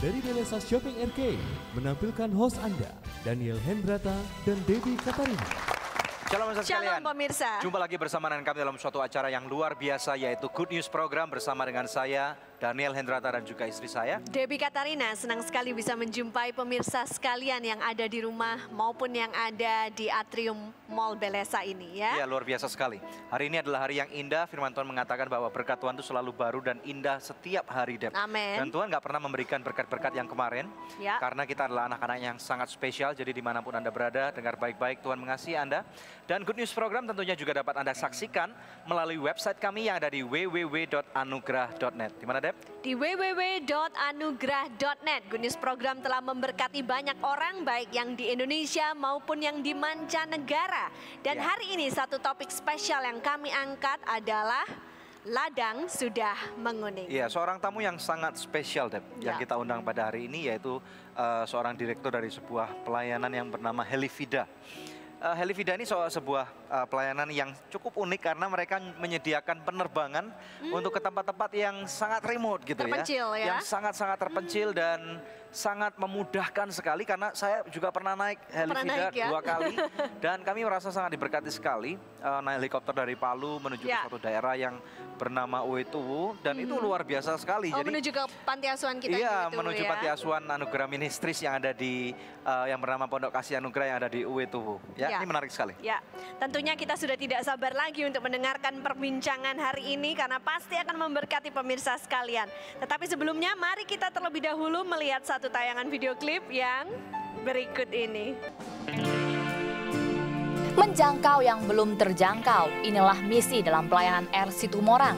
dari Belesa Shopping Arcade menampilkan host Anda, Daniel Hendrata dan Debbie Katarina. Shalom sekalian. Shalom pemirsa. Jumpa lagi bersama dengan kami dalam suatu acara yang luar biasa, yaitu Good News Program bersama dengan saya, Daniel Hendrata, dan juga istri saya, Debbie Katarina. Senang sekali bisa menjumpai pemirsa sekalian yang ada di rumah maupun yang ada di atrium Mall Belesa ini ya. Ya, luar biasa sekali. Hari ini adalah hari yang indah. Firman Tuhan mengatakan bahwa berkat Tuhan itu selalu baru dan indah setiap hari, Deb. Amin. Dan Tuhan nggak pernah memberikan berkat-berkat yang kemarin. Ya. Karena kita adalah anak-anak yang sangat spesial. Jadi dimanapun Anda berada, dengar baik-baik, Tuhan mengasihi Anda. Dan Good News Program tentunya juga dapat Anda saksikan melalui website kami yang ada di www.anugrah.net. Di mana, Deb? Di www.anugrah.net. Good News Program telah memberkati banyak orang, baik yang di Indonesia maupun yang di mancanegara. Dan Ya. hari ini satu topik spesial yang kami angkat adalah ladang sudah menguning. Iya, seorang tamu yang sangat spesial, Deb, yang Ya. kita undang pada hari ini, yaitu seorang direktur dari sebuah pelayanan yang bernama Helifida. Helifida ini sebuah pelayanan yang cukup unik karena mereka menyediakan penerbangan untuk ke tempat-tempat yang sangat remote gitu Terpencil ya. Yang sangat-sangat terpencil dan sangat memudahkan sekali karena saya juga pernah naik Helifida naik ya? 2 kali dan kami merasa sangat diberkati sekali naik helikopter dari Palu menuju ke Ya. suatu daerah yang bernama Uetuwu dan itu luar biasa sekali. Oh, Jadi menuju ke panti asuhan kita iya, gitu menuju ya. Panti Asuhan Anugerah Ministries yang ada di yang bernama Pondok Kasih Anugerah yang ada di Uetuwu. Ya, Ya. ini menarik sekali. Ya, tentunya kita sudah tidak sabar lagi untuk mendengarkan perbincangan hari ini karena pasti akan memberkati pemirsa sekalian. Tetapi sebelumnya mari kita terlebih dahulu melihat satu tayangan video klip yang berikut ini. Menjangkau yang belum terjangkau, inilah misi dalam pelayanan Air Situmorang.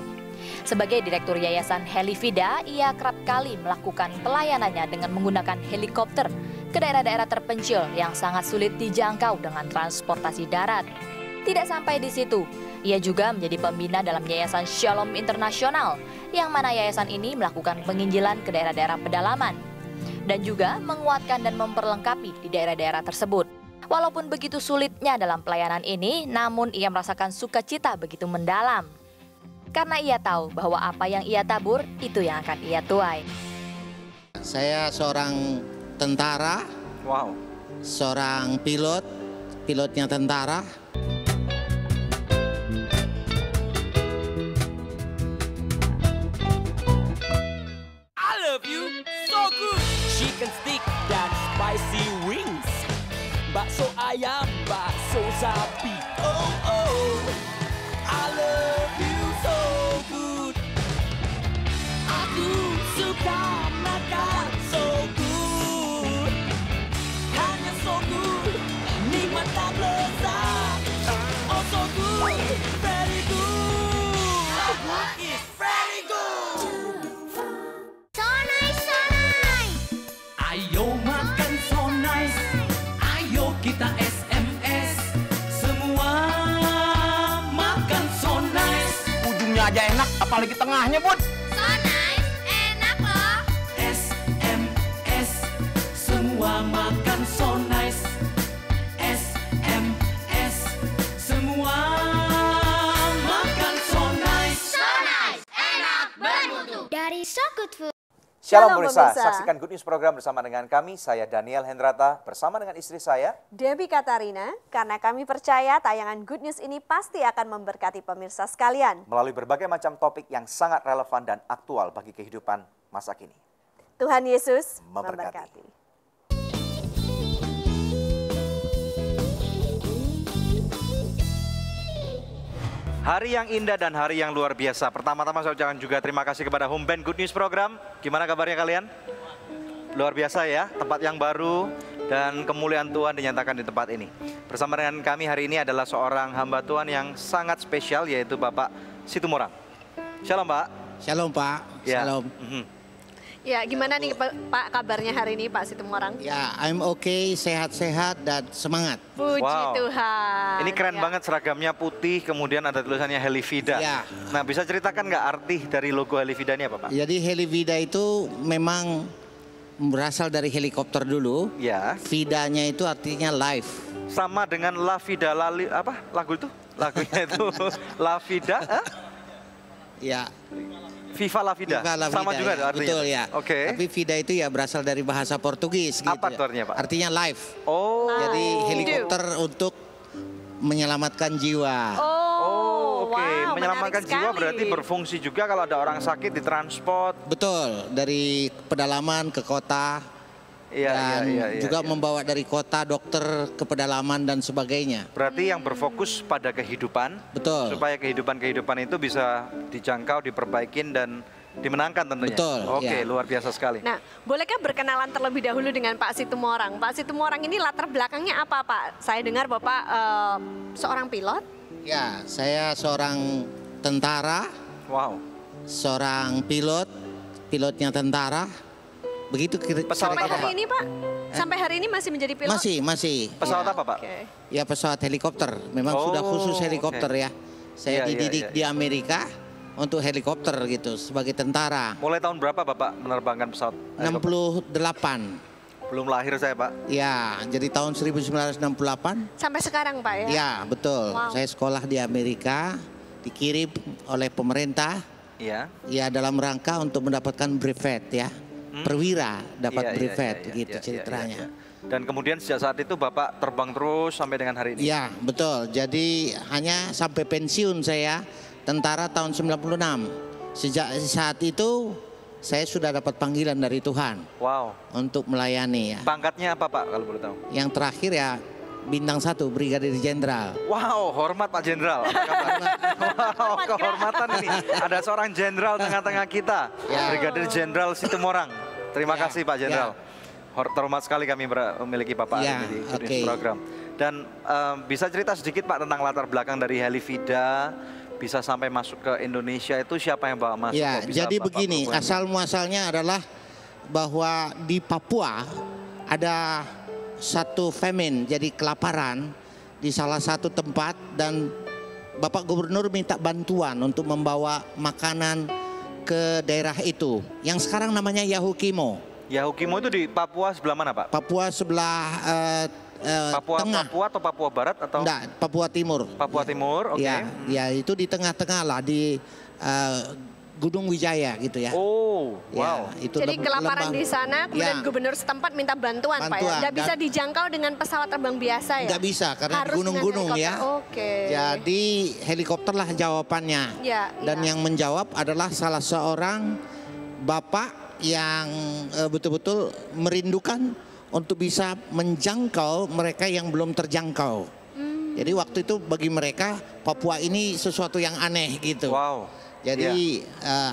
Sebagai Direktur Yayasan Helifida, ia kerap kali melakukan pelayanannya dengan menggunakan helikopter ke daerah-daerah terpencil yang sangat sulit dijangkau dengan transportasi darat. Tidak sampai di situ, ia juga menjadi pembina dalam Yayasan Shalom Internasional, yang mana yayasan ini melakukan penginjilan ke daerah-daerah pedalaman, dan juga menguatkan dan memperlengkapi di daerah-daerah tersebut. Walaupun begitu sulitnya dalam pelayanan ini, namun ia merasakan sukacita begitu mendalam. Karena ia tahu bahwa apa yang ia tabur, itu yang akan ia tuai. Saya seorang tentara, Wow. seorang pilotnya tentara. I love you so good. Chicken stick dan spicy wings. Bakso ayam, bakso sapi. Oh oh. I love you so good. Aku suka makan so good. Hanya so good. Nikmat dan lezat. Oh so good. Very good. So good is very good. Ayo makan so nice, ayo kita SMS, semua makan so nice. Ujungnya aja enak, apalagi tengahnya, Bud. SMS, semua makan so nice. SMS, semua makan so nice. Dari So Good Food. Shalom Shalom, pemirsa, pemirsa. saksikan Good News Program bersama dengan kami, saya Daniel Hendrata, bersama dengan istri saya. Debbie Katarina, karena kami percaya tayangan Good News ini pasti akan memberkati pemirsa sekalian. Melalui berbagai macam topik yang sangat relevan dan aktual bagi kehidupan masa kini. Tuhan Yesus Memberkati. memberkati. Hari yang indah dan hari yang luar biasa. Pertama-tama saya ucapkan juga terima kasih kepada Home Band Good News Program. Gimana kabarnya kalian? Luar biasa ya, tempat yang baru dan kemuliaan Tuhan dinyatakan di tempat ini. Bersama dengan kami hari ini adalah seorang hamba Tuhan yang sangat spesial, yaitu Bapak Situmorang. Shalom Pak. Shalom Pak, Ya. shalom. Ya, gimana nih Pak kabarnya hari ini Pak Situmorang? Ya, I'm okay, sehat-sehat dan semangat. Puji Wow. Tuhan. Ini keren Ya. banget, seragamnya putih, kemudian ada tulisannya Helifida. Ya. Nah, bisa ceritakan nggak arti dari logo Helifida ini apa Pak? Jadi Helifida itu memang berasal dari helikopter dulu. Ya, Vidanya itu artinya life. sama dengan La Vida Lali, apa lagu itu? Lagunya itu La Vida, Ya. Viva la Vida. Viva la Sama vida, juga ya. artinya. Betul ya. Oke. Tapi vida itu ya berasal dari bahasa Portugis. Apa gitu itu artinya, Pak? Artinya life. Oh. Jadi helikopter untuk menyelamatkan jiwa. Oh, oke. wow, Menyelamatkan menarik jiwa sekali. berarti berfungsi juga kalau ada orang sakit ditransport. Betul, dari pedalaman ke kota. Dan juga membawa dari kota dokter ke pedalaman dan sebagainya. Berarti yang berfokus pada kehidupan. Betul. Supaya kehidupan itu bisa dijangkau, diperbaikin dan dimenangkan tentunya. Betul, Oke, ya. luar biasa sekali. Nah, bolehkah berkenalan terlebih dahulu dengan Pak Situmorang? Pak Situmorang ini latar belakangnya apa, Pak? Saya dengar Bapak seorang pilot. Ya, saya seorang tentara. Wow. Seorang pilotnya tentara. Begitu Sampai hari ini, Pak? Sampai hari ini masih menjadi pilot? Masih. Pesawat apa, Pak? Oke. Ya, pesawat helikopter. Memang sudah khusus helikopter ya. Saya dididik di Amerika untuk helikopter gitu sebagai tentara. Mulai tahun berapa Bapak menerbangkan pesawat? 68. Belum lahir saya, Pak. Ya, jadi tahun 1968. Sampai sekarang, Pak ya? Ya, betul. Wow. Saya sekolah di Amerika, dikirim oleh pemerintah. Iya. Ya, dalam rangka untuk mendapatkan brevet ya. Perwira dapat brevet gitu ceritanya. Dan kemudian sejak saat itu Bapak terbang terus sampai dengan hari ini? Ya, betul. Jadi hanya sampai pensiun saya tentara tahun 96. Sejak saat itu saya sudah dapat panggilan dari Tuhan. Wow. Untuk melayani ya. Pangkatnya apa, Pak, kalau boleh tahu? Yang terakhir ya bintang 1, Brigadir Jenderal. Wow, hormat Pak Jenderal. Wow, kehormatan ini. Ada seorang jenderal tengah-tengah kita. Brigadir Jenderal Situmorang. Terima kasih Pak Jenderal. Terhormat sekali kami memiliki Bapak hari ini di Goodnews Program. Dan bisa cerita sedikit Pak tentang latar belakang dari Helifida bisa sampai masuk ke Indonesia itu siapa yang bawa masuk? Ya, jadi begini, asal muasalnya adalah bahwa di Papua ada satu famine, jadi kelaparan di salah satu tempat dan Bapak Gubernur minta bantuan untuk membawa makanan ke daerah itu yang sekarang namanya Yahukimo. Yahukimo itu di Papua sebelah mana, Pak? Papua sebelah tengah. Papua atau Papua Barat atau? Enggak, Papua Timur. Papua Timur, oke. Ya, itu di tengah-tengah lah di Gunung Wijaya gitu ya. Oh, wow. Ya, itu jadi kelaparan di sana, kemudian gubernur setempat minta bantuan Pak ya? Nggak bisa dijangkau dengan pesawat terbang biasa ya? Nggak bisa, karena di gunung-gunung ya. Oke. Jadi helikopter lah jawabannya. Dan yang menjawab adalah salah seorang bapak yang betul-betul merindukan untuk bisa menjangkau mereka yang belum terjangkau. Jadi waktu itu bagi mereka Papua ini sesuatu yang aneh gitu. Wow. Jadi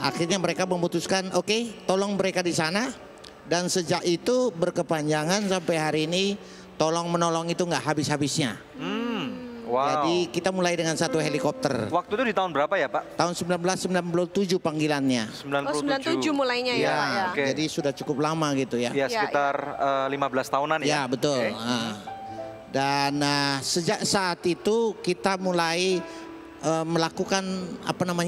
akhirnya mereka memutuskan oke, tolong mereka di sana. Dan sejak itu berkepanjangan sampai hari ini tolong menolong itu nggak habis-habisnya. Wow. Jadi kita mulai dengan satu helikopter. Waktu itu di tahun berapa ya Pak? Tahun 1997 panggilannya. 97 mulainya ya Pak ya. Okay. Jadi sudah cukup lama gitu ya. Ya sekitar 15 tahunan ya. Ya betul. Dan sejak saat itu kita mulai melakukan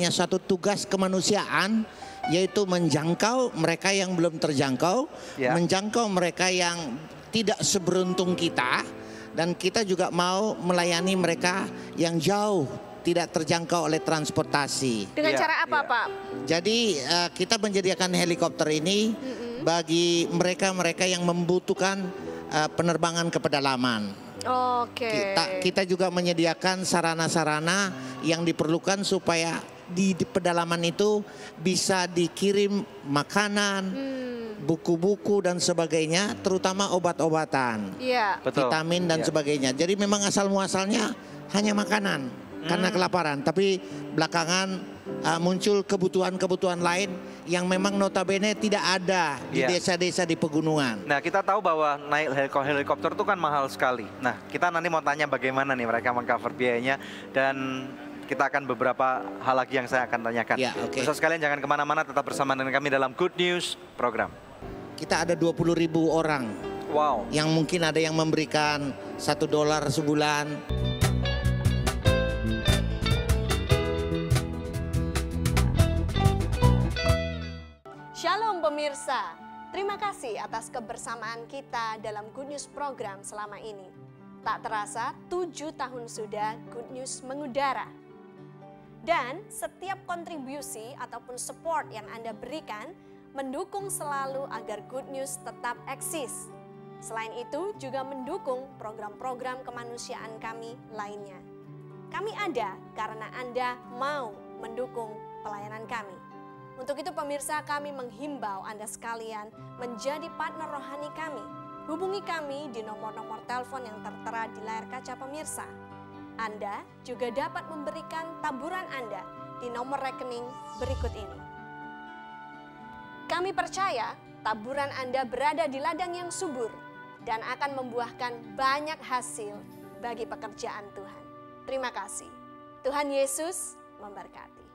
satu tugas kemanusiaan, yaitu menjangkau mereka yang belum terjangkau, menjangkau mereka yang tidak seberuntung kita, dan kita juga mau melayani mereka yang jauh tidak terjangkau oleh transportasi. Dengan cara apa Pak? Jadi kita menyediakan helikopter ini bagi mereka-mereka yang membutuhkan penerbangan ke pedalaman. Oke. Kita juga menyediakan sarana-sarana yang diperlukan supaya di pedalaman itu bisa dikirim makanan, buku-buku dan sebagainya, terutama obat-obatan, vitamin dan sebagainya. Jadi memang asal muasalnya hanya makanan karena kelaparan, tapi belakangan muncul kebutuhan-kebutuhan lain yang memang notabene tidak ada di desa-desa di pegunungan. Nah, kita tahu bahwa naik helikopter itu kan mahal sekali. Nah, kita nanti mau tanya bagaimana nih mereka mengcover biayanya, dan kita akan beberapa hal lagi yang saya akan tanyakan. Pemirsa sekalian jangan kemana-mana, tetap bersama dengan kami dalam Good News Program. Kita ada 20.000 orang. Wow. Yang mungkin ada yang memberikan $1 sebulan. Shalom pemirsa, terima kasih atas kebersamaan kita dalam Good News Program selama ini. Tak terasa 7 tahun sudah Good News mengudara. Dan setiap kontribusi ataupun support yang Anda berikan mendukung selalu agar Good News tetap eksis. Selain itu juga mendukung program-program kemanusiaan kami lainnya. Kami ada karena Anda mau mendukung pelayanan kami. Untuk itu pemirsa, kami menghimbau Anda sekalian menjadi partner rohani kami. Hubungi kami di nomor-nomor telepon yang tertera di layar kaca pemirsa. Anda juga dapat memberikan taburan Anda di nomor rekening berikut ini. Kami percaya taburan Anda berada di ladang yang subur dan akan membuahkan banyak hasil bagi pekerjaan Tuhan. Terima kasih. Tuhan Yesus memberkati.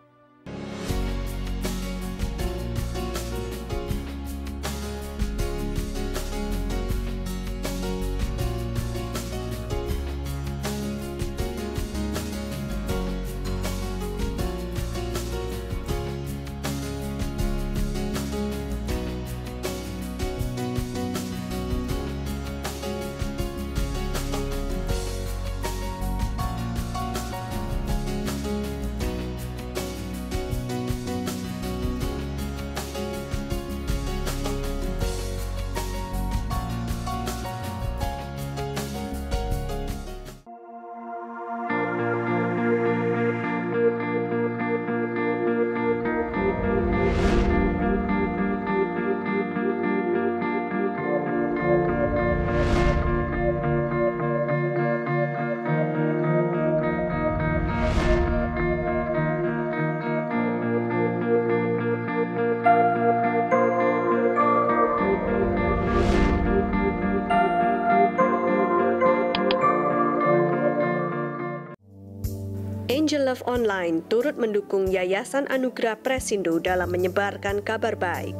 Angel Love Online turut mendukung Yayasan Anugerah Presindo dalam menyebarkan kabar baik.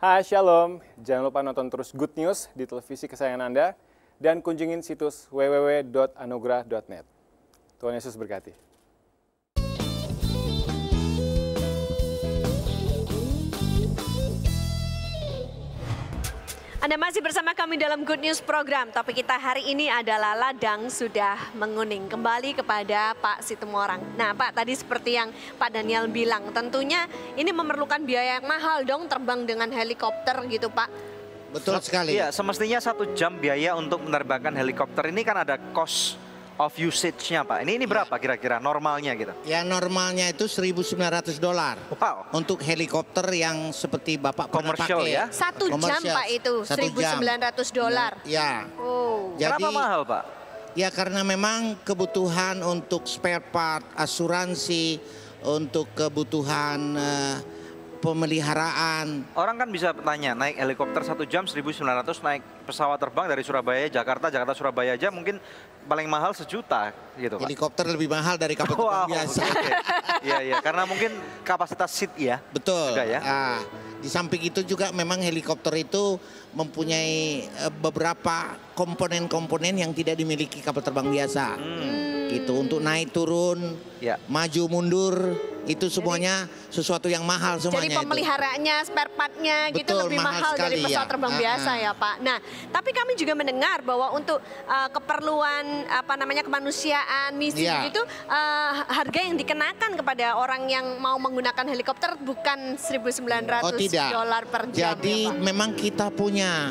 Hai, Shalom. Jangan lupa nonton terus Good News di televisi kesayangan Anda dan kunjungin situs www.anugerah.net. Tuhan Yesus berkati. Anda masih bersama kami dalam Good News program. Topik kita hari ini adalah ladang sudah menguning. Kembali kepada Pak Situmorang. Nah Pak, tadi seperti yang Pak Daniel bilang, tentunya ini memerlukan biaya yang mahal dong terbang dengan helikopter gitu Pak. Betul sekali. Iya, semestinya 1 jam biaya untuk menerbangkan helikopter ini kan ada cost of usage-nya Pak. Ini berapa kira-kira normalnya gitu? Ya normalnya itu $1.900. Wow. Untuk helikopter yang seperti Bapak pernah Commercial pakai. ya? 1 jam Pak itu, $1.900. Ya. Oh. Jadi, Kenapa mahal Pak? Ya karena memang kebutuhan untuk spare part, asuransi, untuk kebutuhan pemeliharaan. Orang kan bisa tanya, naik helikopter 1 jam 1.900, naik pesawat terbang dari Surabaya, Jakarta, Surabaya aja mungkin paling mahal 1 juta gitu Pak. Helikopter lebih mahal dari kapal terbang biasa. Iya, iya, karena mungkin kapasitas seat ya. Betul. Juga ya. Nah, di samping itu juga memang helikopter itu mempunyai beberapa komponen-komponen yang tidak dimiliki kapal terbang biasa. Gitu, untuk naik turun, Ya. maju mundur, itu semuanya sesuatu yang mahal semuanya. Jadi pemeliharaannya, spare part-nya gitu Betul, lebih mahal dari sekali, pesawat ya. terbang biasa ya Pak. Nah, tapi kami juga mendengar bahwa untuk keperluan kemanusiaan, misi Ya. begitu, harga yang dikenakan kepada orang yang mau menggunakan helikopter bukan $1.900 Oh tidak. per jam. Jadi ya, Pak. memang kita punya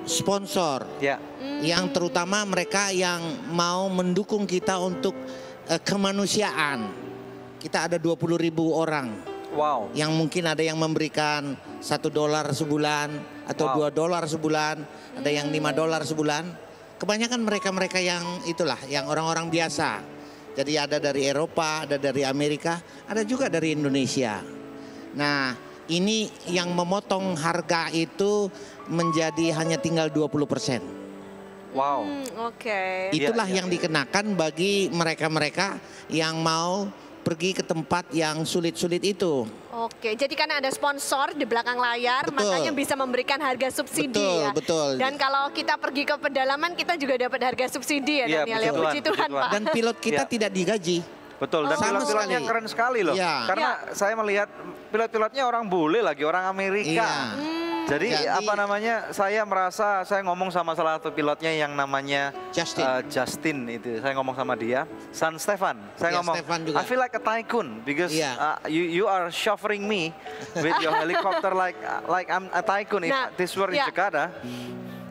sponsor Ya. yang terutama mereka yang mau mendukung kita untuk kemanusiaan. Kita ada 20.000 orang. Wow. Yang mungkin ada yang memberikan $1 sebulan atau Wow. $2 sebulan, ada yang $5 sebulan. Kebanyakan mereka-mereka yang itulah, yang orang-orang biasa. Jadi ada dari Eropa, ada dari Amerika, ada juga dari Indonesia. Nah, ini yang memotong harga itu menjadi hanya tinggal 20%. Wow. Oke. Itulah Iya, yang dikenakan bagi mereka-mereka yang mau pergi ke tempat yang sulit-sulit itu. Oke, jadi karena ada sponsor di belakang layar, Betul. makanya bisa memberikan harga subsidi Betul, ya. betul. Dan kalau kita pergi ke pedalaman, kita juga dapat harga subsidi ya Iya, Daniel ya. puji Puji Tuhan, Tuhan puji Tuhan. Pak. Dan pilot kita Ya. tidak digaji. Betul, dan Sama pilot-pilotnya sekali. keren sekali loh. Iya. Karena saya melihat pilot-pilotnya orang bule lagi, orang Amerika. Iya. Jadi apa namanya? Saya merasa saya ngomong sama salah satu pilotnya yang namanya Justin itu. Saya ngomong sama dia, San Stefan. Saya ngomong, Stefan juga. I feel like a tycoon because you are chauffeuring me with your helicopter like I'm a tycoon. If this were in Jakarta.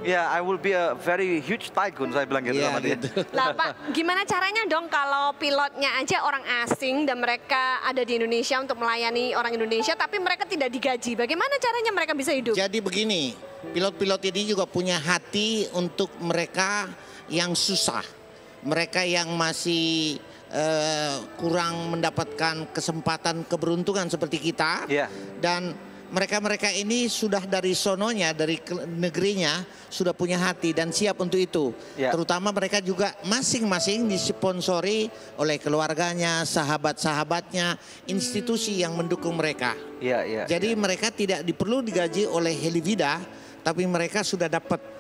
Ya, I will be a very huge tycoon, saya bilang gitu sama dia. Lah Pak, gimana caranya dong kalau pilotnya aja orang asing dan mereka ada di Indonesia untuk melayani orang Indonesia, tapi mereka tidak digaji. Bagaimana caranya mereka bisa hidup? Jadi begini, pilot-pilot ini juga punya hati untuk mereka yang susah. Mereka yang masih kurang mendapatkan kesempatan keberuntungan seperti kita. Dan mereka-mereka ini sudah dari sononya, dari negerinya sudah punya hati dan siap untuk itu. Terutama mereka juga masing-masing disponsori oleh keluarganya, sahabat-sahabatnya, institusi yang mendukung mereka. Jadi mereka tidak perlu digaji oleh Helivida, tapi mereka sudah dapat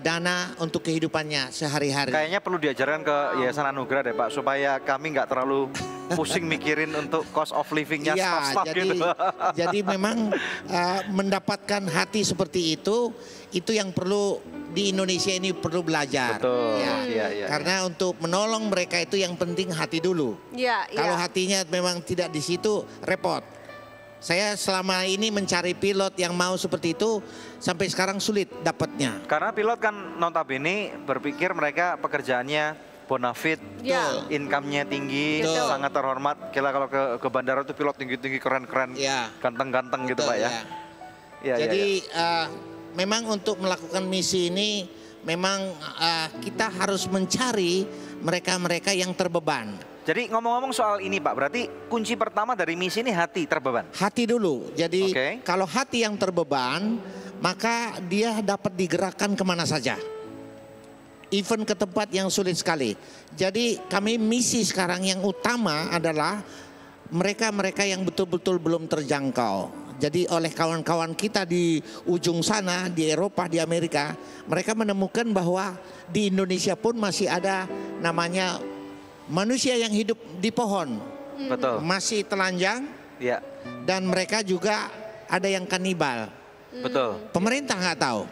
dana untuk kehidupannya sehari-hari. Kayaknya perlu diajarkan ke Yayasan Anugerah deh Pak, supaya kami nggak terlalu pusing mikirin untuk cost of livingnya staff gitu. Jadi memang mendapatkan hati seperti itu yang perlu di Indonesia ini perlu belajar. Betul. Karena untuk menolong mereka itu yang penting hati dulu. Kalau hatinya memang tidak di situ, repot. Saya selama ini mencari pilot yang mau seperti itu sampai sekarang sulit dapatnya. Karena pilot kan notabene berpikir mereka pekerjaannya bonafit, income-nya tinggi, sangat terhormat. Kira kalau ke bandara tuh pilot tinggi-tinggi, keren-keren, ganteng-ganteng gitu Pak ya. Jadi memang untuk melakukan misi ini memang kita harus mencari mereka-mereka yang terbeban. Jadi ngomong-ngomong soal ini Pak, berarti kunci pertama dari misi ini hati terbeban? Hati dulu, jadi kalau hati yang terbeban, maka dia dapat digerakkan kemana saja. Even ke tempat yang sulit sekali. Jadi kami misi sekarang yang utama adalah mereka-mereka yang betul-betul belum terjangkau. Jadi oleh kawan-kawan kita di ujung sana, di Eropa, di Amerika, mereka menemukan bahwa di Indonesia pun masih ada namanya manusia yang hidup di pohon. Betul. Masih telanjang. Dan mereka juga ada yang kanibal. Betul. Pemerintah nggak tahu.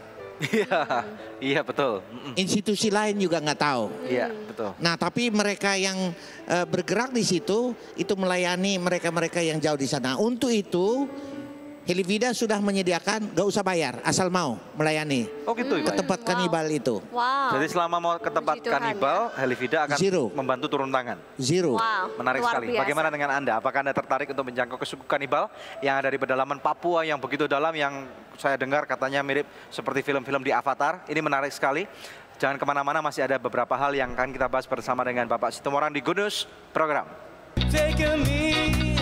Iya betul. Institusi lain juga nggak tahu. Betul. Nah tapi mereka yang bergerak di situ itu melayani mereka-mereka yang jauh di sana. Untuk itu Helivida sudah menyediakan gak usah bayar, asal mau melayani gitu, ke tempat kanibal itu. Jadi selama mau ke tempat kanibal, Helivida akan membantu turun tangan. Menarik sekali. Bagaimana dengan Anda? Apakah Anda tertarik untuk menjangkau ke suku kanibal yang ada di pedalaman Papua yang begitu dalam, yang saya dengar katanya mirip seperti film-film di Avatar? Ini menarik sekali. Jangan kemana-mana, masih ada beberapa hal yang akan kita bahas bersama dengan Bapak Situmorang di Good News Program. Take me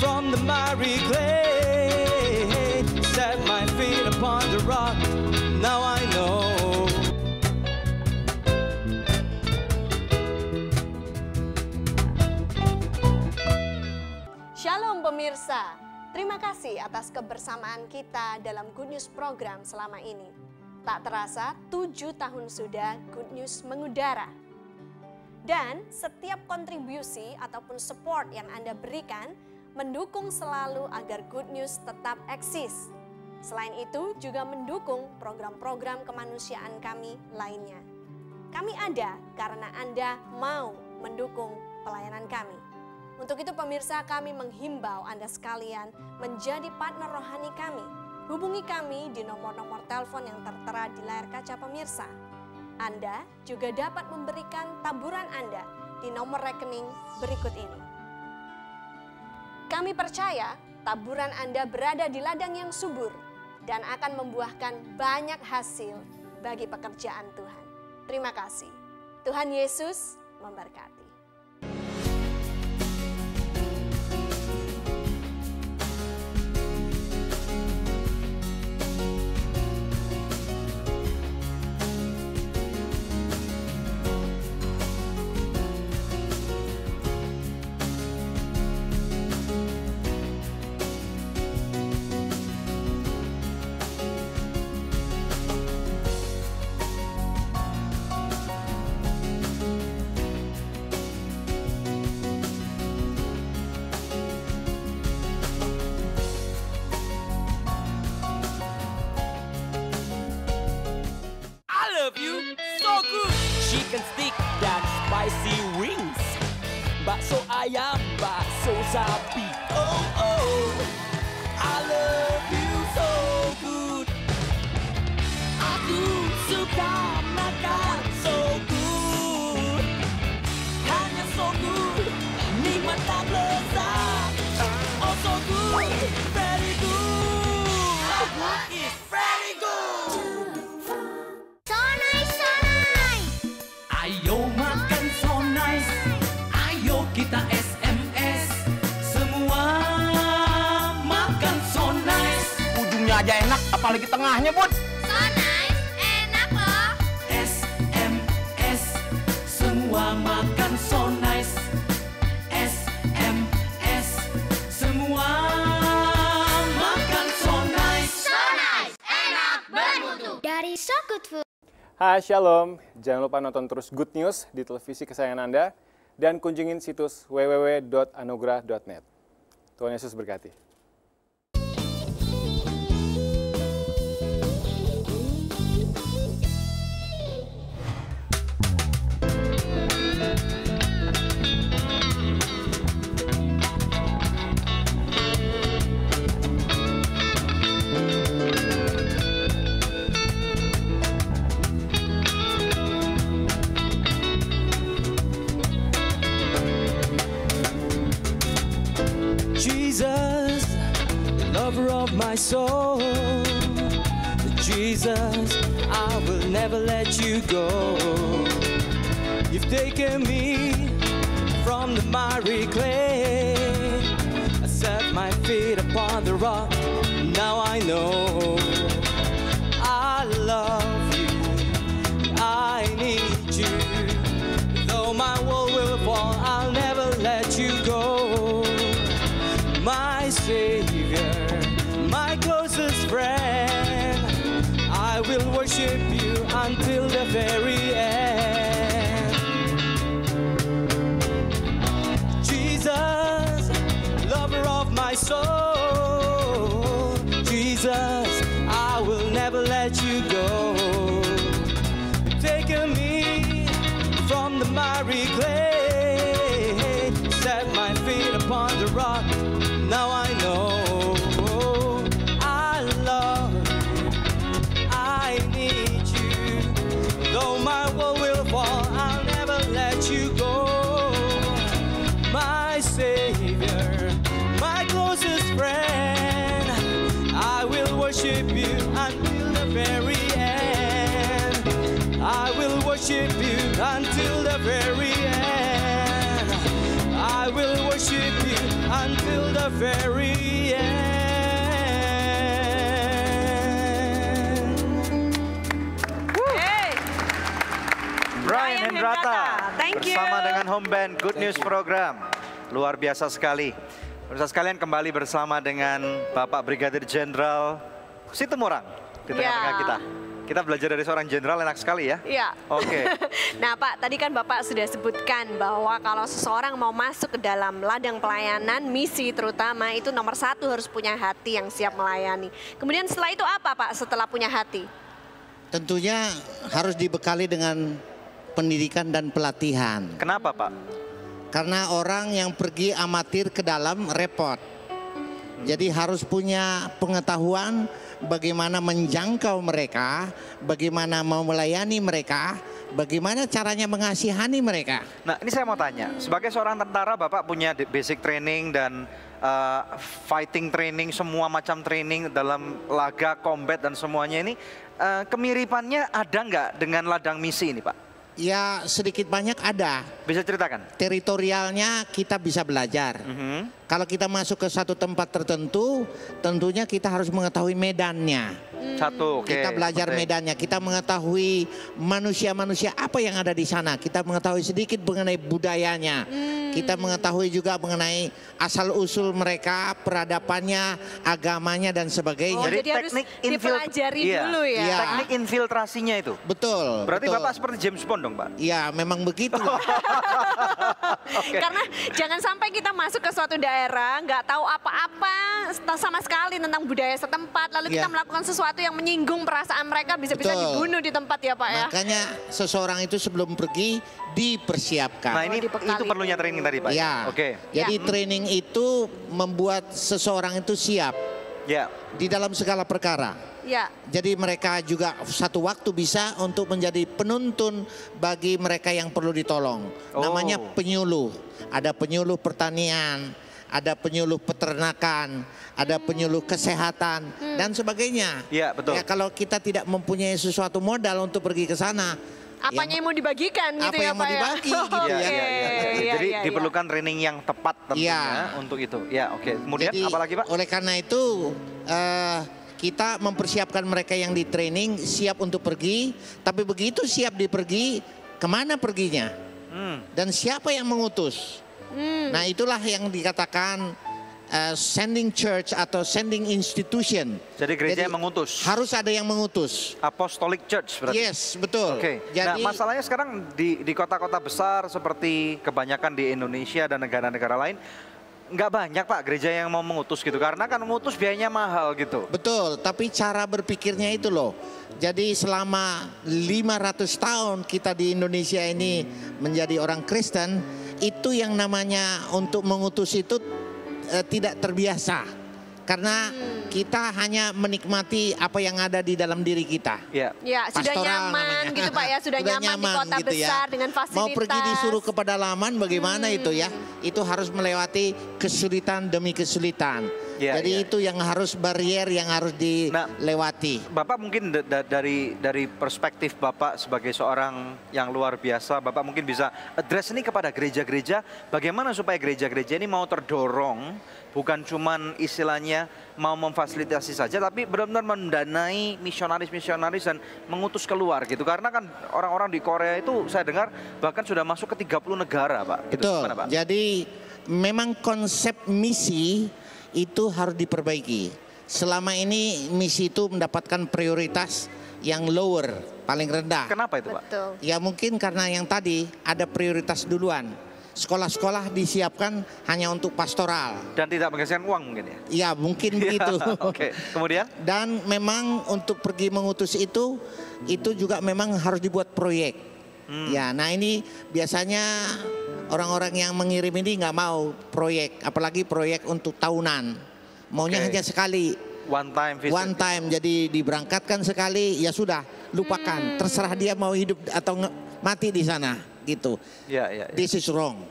from the miry clay, set my feet upon the rock, now I know. Shalom pemirsa, terima kasih atas kebersamaan kita dalam Good News Program selama ini. Tak terasa 7 tahun sudah Good News mengudara. Dan setiap kontribusi ataupun support yang Anda berikan mendukung selalu agar Good News tetap eksis. Selain itu juga mendukung program-program kemanusiaan kami lainnya. Kami ada karena Anda mau mendukung pelayanan kami. Untuk itu pemirsa, kami menghimbau Anda sekalian menjadi partner rohani kami. Hubungi kami di nomor-nomor telepon yang tertera di layar kaca pemirsa. Anda juga dapat memberikan taburan Anda di nomor rekening berikut ini. Kami percaya taburan Anda berada di ladang yang subur dan akan membuahkan banyak hasil bagi pekerjaan Tuhan. Terima kasih. Tuhan Yesus memberkati. bakso ayam, bakso sapi. Oh oh, I love you so good. Aku suka makan so good, hanya so good, nikmat tak lezat. Oh so good, very good, it's very good. So nice, so nice. Ayo makan so nice, ayo kita SMS. Semua makan so nice. Ujungnya aja enak, apalagi tengahnya, Bud. So nice, enak loh. SMS, semua makan so nice. SMS, semua makan so nice. So nice, enak, bermutu. Dari So Good Food. Hai, Shalom. Jangan lupa nonton terus Good News di televisi kesayangan Anda dan kunjungin situs www.anugrah.net. Tuhan Yesus berkati. Jesus, the lover of my soul. Jesus, I will never let you go. You've taken me from the miry clay. I set my feet upon the rock. Now I know I love you. I need you. Though my world will fall, I'll never let you go. My Savior, my closest friend, I will worship you until the very end. Jesus, lover of my soul, Jesus, I will never let you go. You've taken me from the miry clay, set my feet upon the rock. Now I know I love you, I need you. Though my world will fall, I'll never let you go. My Savior, my closest friend, I will worship you until the very end. I will worship you until the very end. I will worship you until the very end. Brian Hendrata Thank you. bersama dengan Home Band Good News Program. Luar biasa sekali. Pemirsa sekalian, kembali bersama dengan Bapak Brigadir Jenderal Situmorang di tengah-tengah kita. Kita belajar dari seorang jenderal, enak sekali ya. Iya. Oke. Nah Pak, tadi kan Bapak sudah sebutkan bahwa kalau seseorang mau masuk ke dalam ladang pelayanan, misi terutama, itu nomor satu harus punya hati yang siap melayani. Kemudian setelah itu apa Pak setelah punya hati? Tentunya harus dibekali dengan pendidikan dan pelatihan. Kenapa Pak? Karena orang yang pergi amatir ke dalam repot. Jadi harus punya pengetahuan bagaimana menjangkau mereka, bagaimana mau melayani mereka, bagaimana caranya mengasihani mereka. Nah ini saya mau tanya, sebagai seorang tentara Bapak punya basic training dan fighting training, semua macam training dalam laga, combat dan semuanya ini. Kemiripannya ada nggak dengan ladang misi ini Pak? Ya sedikit banyak ada. Bisa ceritakan? Teritorialnya kita bisa belajar. Kalau kita masuk ke satu tempat tertentu, tentunya kita harus mengetahui medannya. Satu, Kita belajar medannya, kita mengetahui manusia-manusia apa yang ada di sana. Kita mengetahui sedikit mengenai budayanya. Kita mengetahui juga mengenai asal-usul mereka, peradabannya, agamanya dan sebagainya. Jadi teknik dipelajari dulu ya. Iya. Teknik infiltrasinya itu. Betul. Berarti betul. Bapak seperti James Bond dong Pak? Iya, memang begitu. Karena jangan sampai kita masuk ke suatu daerah nggak tahu apa-apa sama sekali tentang budaya setempat, lalu kita melakukan sesuatu sesuatu yang menyinggung perasaan mereka bisa-bisa dibunuh di tempat ya Pak ya. Makanya seseorang itu sebelum pergi dipersiapkan. Nah ini itu perlunya training tadi Pak. Ya. Oke. Jadi training itu membuat seseorang itu siap. Ya. Di dalam segala perkara. Ya. Jadi mereka juga satu waktu bisa untuk menjadi penuntun bagi mereka yang perlu ditolong. Namanya penyuluh. Ada penyuluh pertanian, ada penyuluh peternakan, ada penyuluh kesehatan dan sebagainya. Iya, betul. Ya, kalau kita tidak mempunyai sesuatu modal untuk pergi ke sana, apanya yang mau dibagikan gitu ya Pak ya? Apa yang mau dibagi gitu ya. Jadi diperlukan training yang tepat tentunya untuk itu. Ya, oke. Kemudian jadi, apalagi Pak? Oleh karena itu kita mempersiapkan mereka yang di training siap untuk pergi, tapi begitu siap dipergi, kemana perginya? Dan siapa yang mengutus? Nah itulah yang dikatakan sending church atau sending institution. Jadi gereja yang mengutus. Harus ada yang mengutus. Apostolic Church berarti. Yes, betul. Oke. Nah masalahnya sekarang di kota-kota besar seperti kebanyakan di Indonesia dan negara-negara lain, nggak banyak Pak gereja yang mau mengutus gitu. Karena kan mengutus biayanya mahal gitu. Betul, tapi cara berpikirnya itu loh. Jadi selama 500 tahun kita di Indonesia ini menjadi orang Kristen, itu yang namanya untuk mengutus itu tidak terbiasa. Karena kita hanya menikmati apa yang ada di dalam diri kita. Ya, sudah nyaman gitu Pak ya, sudah nyaman di kota gitu besar ya. dengan fasilitas. Mau pergi disuruh ke pedalaman bagaimana itu ya? Itu harus melewati kesulitan demi kesulitan. Jadi itu yang harus barrier yang harus dilewati. Bapak mungkin dari perspektif Bapak sebagai seorang yang luar biasa, Bapak mungkin bisa address ini kepada gereja-gereja, bagaimana supaya gereja-gereja ini mau terdorong, bukan cuman istilahnya mau memfasilitasi saja, tapi benar-benar mendanai misionaris-misionaris dan mengutus keluar gitu. Karena kan orang-orang di Korea itu saya dengar bahkan sudah masuk ke 30 negara Pak. Gitu. Betul, Gimana, Pak? Jadi memang konsep misi itu harus diperbaiki. Selama ini misi itu mendapatkan prioritas yang lower, paling rendah. Kenapa itu Pak? Betul. Ya mungkin karena yang tadi ada prioritas duluan. Sekolah-sekolah disiapkan hanya untuk pastoral. Dan tidak menghasilkan uang mungkin ya? Ya mungkin begitu. Oke. Kemudian? Dan memang untuk pergi mengutus itu juga memang harus dibuat proyek. Ya, nah ini biasanya orang-orang yang mengirim ini nggak mau proyek, apalagi proyek untuk tahunan. Maunya hanya sekali. One time visit. One time, jadi diberangkatkan sekali, ya sudah, lupakan. Terserah dia mau hidup atau mati di sana, gitu. This is wrong.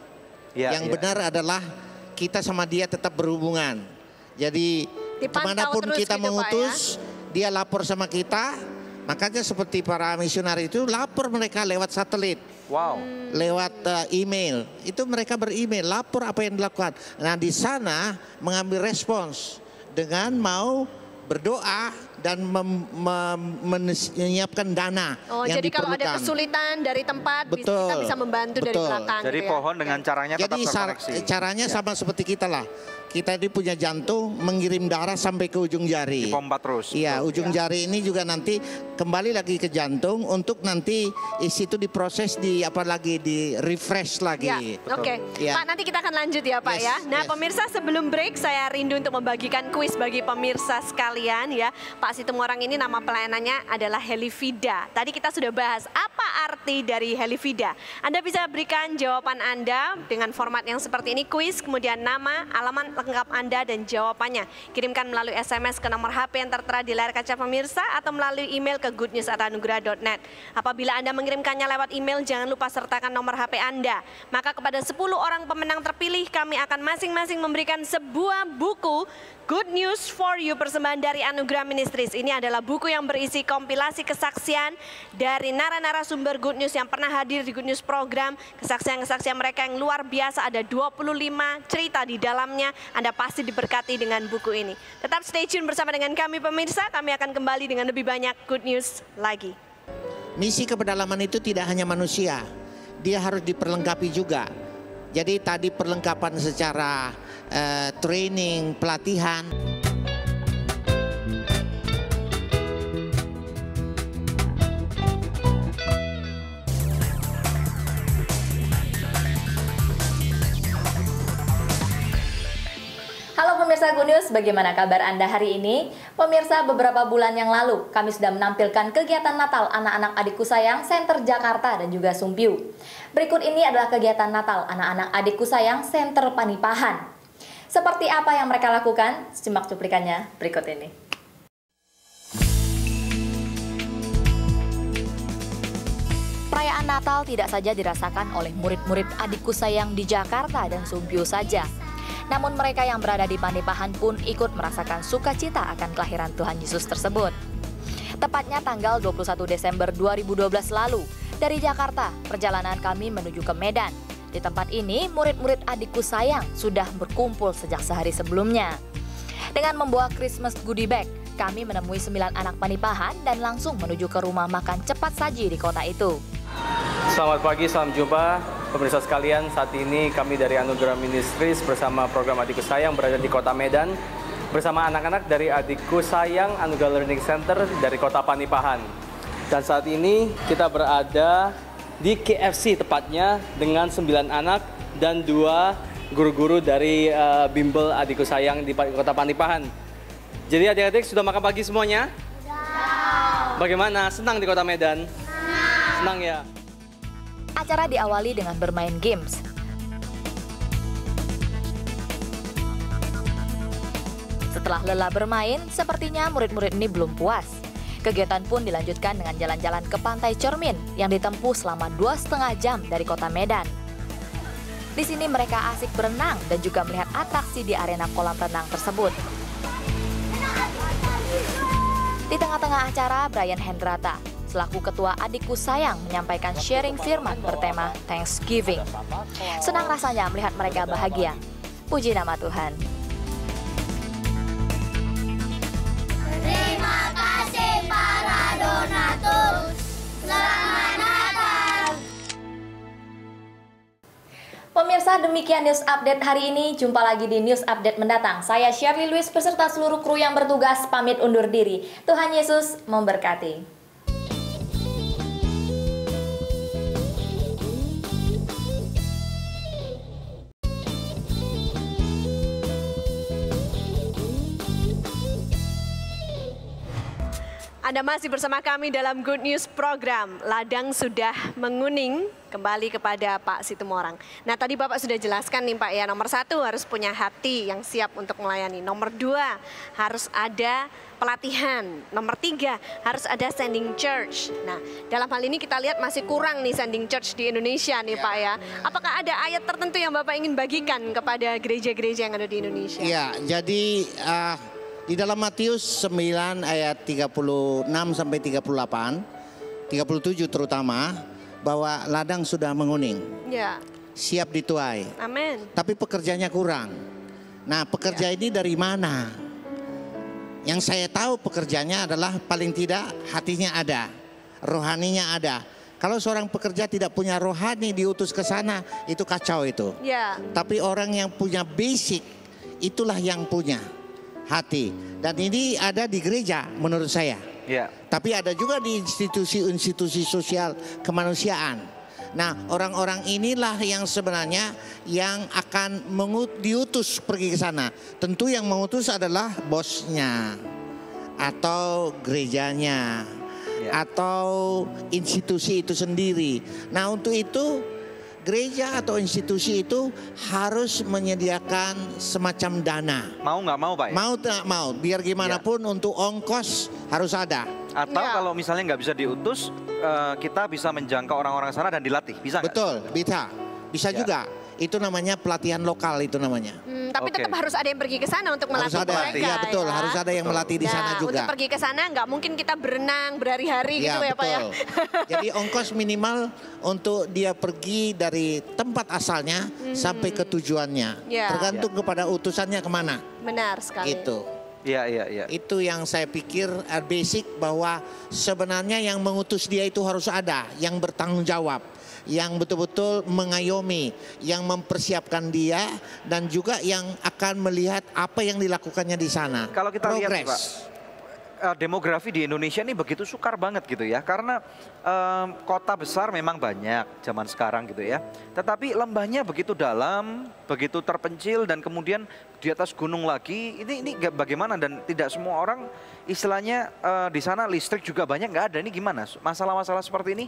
Yang benar adalah kita sama dia tetap berhubungan. Jadi kemanapun kita gitu, mengutus, dia lapor sama kita. Makanya seperti para misionaris itu lapor mereka lewat satelit. Wow. Lewat email. Itu mereka beremail, lapor apa yang dilakukan. Nah di sana mengambil respons dengan mau berdoa dan menyiapkan dana yang jadi diperlukan. kalau ada kesulitan dari tempat, kita bisa membantu dari belakang. Jadi gitu pohon dengan caranya tetap terkoneksi. Caranya sama seperti kita lah. Kita ini punya jantung mengirim darah sampai ke ujung jari. Dipompa terus. Iya, ujung jari ini juga nanti kembali lagi ke jantung untuk nanti isi itu diproses di refresh lagi. Oke. Pak, nanti kita akan lanjut ya Pak ya. Nah pemirsa, sebelum break saya rindu untuk membagikan kuis bagi pemirsa sekalian ya. Pak Situmorang ini nama pelayanannya adalah Helifida. Tadi kita sudah bahas apa arti dari Helifida. Anda bisa berikan jawaban Anda dengan format yang seperti ini, kuis, kemudian nama, alamat lengkap Anda dan jawabannya. Kirimkan melalui SMS ke nomor HP yang tertera di layar kaca pemirsa atau melalui email ke goodnews@anugerah.net. Apabila Anda mengirimkannya lewat email, jangan lupa sertakan nomor HP Anda. Maka kepada 10 orang pemenang terpilih, kami akan masing-masing memberikan sebuah buku Good News for You, persembahan dari Anugerah Ministries. Ini adalah buku yang berisi kompilasi kesaksian dari narasumber Good News yang pernah hadir di Good News program. Kesaksian-kesaksian mereka yang luar biasa, ada 25 cerita di dalamnya. Anda pasti diberkati dengan buku ini. Tetap stay tune bersama dengan kami pemirsa, kami akan kembali dengan lebih banyak Good News lagi. Misi kepedalaman itu tidak hanya manusia, dia harus diperlengkapi juga. Jadi tadi perlengkapan secara training, pelatihan. Halo pemirsa Pemirsa Good News, bagaimana kabar Anda hari ini? Pemirsa, beberapa bulan yang lalu kami sudah menampilkan kegiatan Natal anak-anak adikku sayang Center Jakarta dan juga Sumpiu. Berikut ini adalah kegiatan Natal anak-anak adikku sayang Center Panipahan. Seperti apa yang mereka lakukan? Simak cuplikannya berikut ini. Perayaan Natal tidak saja dirasakan oleh murid-murid adikku sayang di Jakarta dan Sumpiu saja. Namun mereka yang berada di Panipahan pun ikut merasakan sukacita akan kelahiran Tuhan Yesus tersebut. Tepatnya tanggal 21 Desember 2012 lalu, dari Jakarta, perjalanan kami menuju ke Medan. Di tempat ini, murid-murid adikku sayang sudah berkumpul sejak sehari sebelumnya. Dengan membawa Christmas goodie bag, kami menemui 9 anak Panipahan dan langsung menuju ke rumah makan cepat saji di kota itu. Selamat pagi, salam jumpa pemirsa sekalian. Saat ini kami dari Anugerah Ministries bersama program Adikku Sayang berada di kota Medan bersama anak-anak dari Adikku Sayang Anugerah Learning Center dari kota Panipahan. Dan saat ini kita berada di KFC tepatnya dengan 9 anak dan 2 guru-guru dari bimbel Adikku Sayang di kota Panipahan. Jadi adik-adik sudah makan pagi semuanya? Sudah. Bagaimana? Senang di kota Medan? Senang ya? Acara diawali dengan bermain games. Setelah lelah bermain, sepertinya murid-murid ini belum puas. Kegiatan pun dilanjutkan dengan jalan-jalan ke Pantai Cermin yang ditempuh selama 2,5 jam dari kota Medan. Di sini mereka asik berenang dan juga melihat atraksi di arena kolam renang tersebut. Di tengah-tengah acara, Brian Hendrata selaku ketua Adikku Sayang menyampaikan sharing firman bertema Thanksgiving. Senang rasanya melihat mereka bahagia. Puji nama Tuhan. Terima kasih para donatur. Selamat Natal. Pemirsa, demikian news update hari ini. Jumpa lagi di news update mendatang. Saya Shirley Louis beserta seluruh kru yang bertugas pamit undur diri. Tuhan Yesus memberkati. Anda masih bersama kami dalam Good News program. Ladang sudah menguning, kembali kepada Pak Situmorang. Nah, tadi Bapak sudah jelaskan nih Pak ya, nomor 1 harus punya hati yang siap untuk melayani. Nomor 2 harus ada pelatihan. Nomor 3 harus ada sending church. Nah, dalam hal ini kita lihat masih kurang nih sending church di Indonesia nih Pak ya. Apakah ada ayat tertentu yang Bapak ingin bagikan kepada gereja-gereja yang ada di Indonesia? Ya, jadi di dalam Matius 9 ayat 36 sampai 38, 37 terutama, bahwa ladang sudah menguning, Ya. siap dituai, Amin. tapi pekerjanya kurang. Nah, pekerja ini dari mana? Yang saya tahu pekerjanya adalah paling tidak hatinya ada, rohaninya ada. Kalau seorang pekerja tidak punya rohani diutus ke sana, itu kacau itu. Ya. Tapi orang yang punya basic, itulah yang punya hati. Dan ini ada di gereja menurut saya. Ya. Tapi ada juga di institusi-institusi sosial kemanusiaan. Nah, orang-orang inilah yang sebenarnya yang akan diutus pergi ke sana. Tentu yang mengutus adalah bosnya atau gerejanya atau institusi itu sendiri. Nah, untuk itu gereja atau institusi itu harus menyediakan semacam dana. Mau nggak mau Pak ya? Mau tidak mau, biar gimana pun untuk ongkos harus ada. Atau kalau misalnya nggak bisa diutus, kita bisa menjangkau orang-orang sana dan dilatih, bisa nggak? Betul, bisa juga. Itu namanya pelatihan lokal itu namanya. Tapi tetap harus ada yang pergi ke sana untuk melatih mereka. Iya betul, ya. harus ada yang melatih di sana juga. Untuk pergi ke sana nggak mungkin kita berenang berhari-hari gitu ya Pak ya. Jadi ongkos minimal untuk dia pergi dari tempat asalnya sampai ke tujuannya. Tergantung kepada utusannya kemana. Benar sekali. Itu. Iya. Itu yang saya pikir basic, bahwa sebenarnya yang mengutus dia itu harus ada, yang bertanggung jawab, yang betul-betul mengayomi, yang mempersiapkan dia, dan juga yang akan melihat apa yang dilakukannya di sana. Kalau kita lihat Pak, demografi di Indonesia ini begitu sukar banget gitu ya. Karena kota besar memang banyak zaman sekarang gitu ya. Tetapi lembahnya begitu dalam, begitu terpencil dan kemudian di atas gunung lagi. Ini bagaimana dan tidak semua orang istilahnya di sana listrik juga banyak nggak ada. Ini gimana? Masalah-masalah seperti ini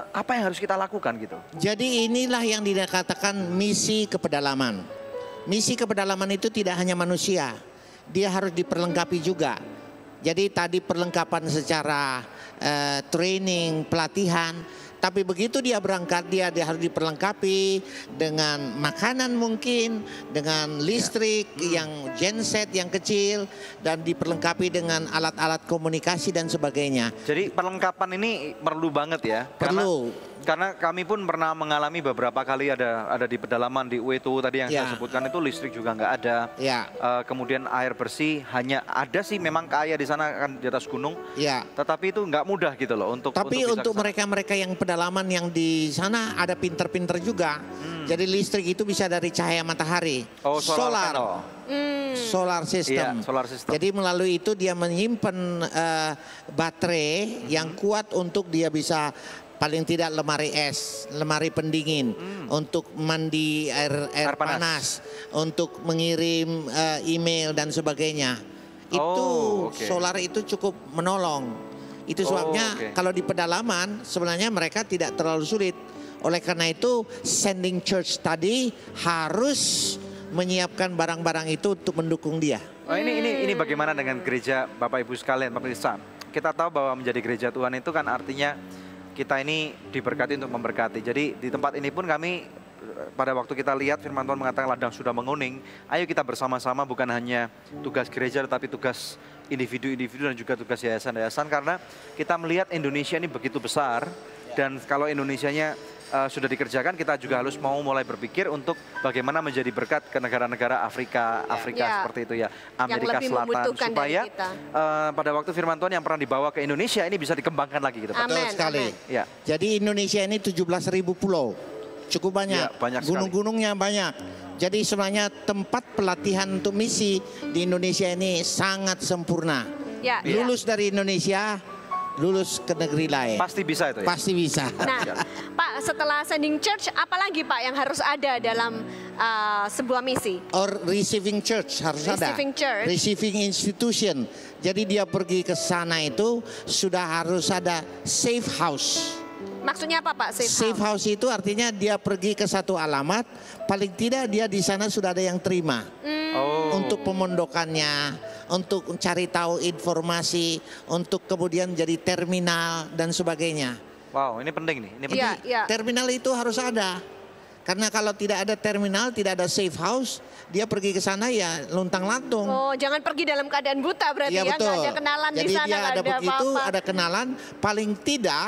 apa yang harus kita lakukan gitu? Jadi inilah yang dikatakan misi kepedalaman. Misi kepedalaman itu tidak hanya manusia. Dia harus diperlengkapi juga. Jadi tadi perlengkapan secara training, pelatihan. Tapi begitu dia berangkat dia harus diperlengkapi dengan makanan mungkin, dengan listrik yang genset yang kecil dan diperlengkapi dengan alat-alat komunikasi dan sebagainya. Jadi perlengkapan ini perlu banget ya. Perlu. Karena kami pun pernah mengalami beberapa kali ada di pedalaman di Uetu tadi yang saya sebutkan itu listrik juga nggak ada. Kemudian air bersih hanya ada sih memang kaya di sana kan di atas gunung. Tetapi itu nggak mudah gitu loh untuk. Tapi untuk mereka-mereka yang pedalaman yang di sana ada pinter-pinter juga. Jadi listrik itu bisa dari cahaya matahari. Solar. Solar system. Solar system. Jadi melalui itu dia menyimpan baterai yang kuat untuk dia bisa paling tidak lemari es, lemari pendingin untuk mandi air panas, untuk mengirim email dan sebagainya. Itu solar itu cukup menolong. Itu sebabnya kalau di pedalaman sebenarnya mereka tidak terlalu sulit. Oleh karena itu sending church tadi harus menyiapkan barang-barang itu untuk mendukung dia. Ini bagaimana dengan gereja Bapak Ibu sekalian, pemirsa? Kita tahu bahwa menjadi gereja Tuhan itu kan artinya kita ini diberkati untuk memberkati. Jadi di tempat ini pun kami pada waktu kita lihat firman Tuhan mengatakan ladang sudah menguning. Ayo kita bersama-sama bukan hanya tugas gereja tetapi tugas individu-individu dan juga tugas yayasan-yayasan. Karena kita melihat Indonesia ini begitu besar. Dan kalau Indonesianya sudah dikerjakan, kita juga harus mau mulai berpikir untuk bagaimana menjadi berkat ke negara-negara Afrika seperti itu ya, Amerika Selatan, supaya pada waktu firman Tuhan yang pernah dibawa ke Indonesia ini bisa dikembangkan lagi gitu. Betul sekali. Ya. Jadi Indonesia ini 17.000 pulau, cukup banyak, gunung-gunungnya banyak. Jadi sebenarnya tempat pelatihan untuk misi di Indonesia ini sangat sempurna. Lulus dari Indonesia, lulus ke negeri lain. Pasti bisa itu ya? Pasti bisa. Nah, Pak, setelah sending church, apalagi Pak yang harus ada dalam sebuah misi? Or receiving church harus ada. Church. Receiving institution. Jadi dia pergi ke sana itu sudah harus ada safe house. Maksudnya apa Pak? Safe house itu artinya dia pergi ke satu alamat, paling tidak dia di sana sudah ada yang terima. Untuk pemondokannya, untuk cari tahu informasi, untuk kemudian jadi terminal dan sebagainya. Wow, ini penting nih. Ini penting. Terminal itu harus ada. Karena kalau tidak ada terminal, tidak ada safe house, dia pergi ke sana ya luntang-lantung. Oh, jangan pergi dalam keadaan buta berarti ya, betul. Nggak ada kenalan jadi di sana, dia ada begitu, apa-apa. ada kenalan, paling tidak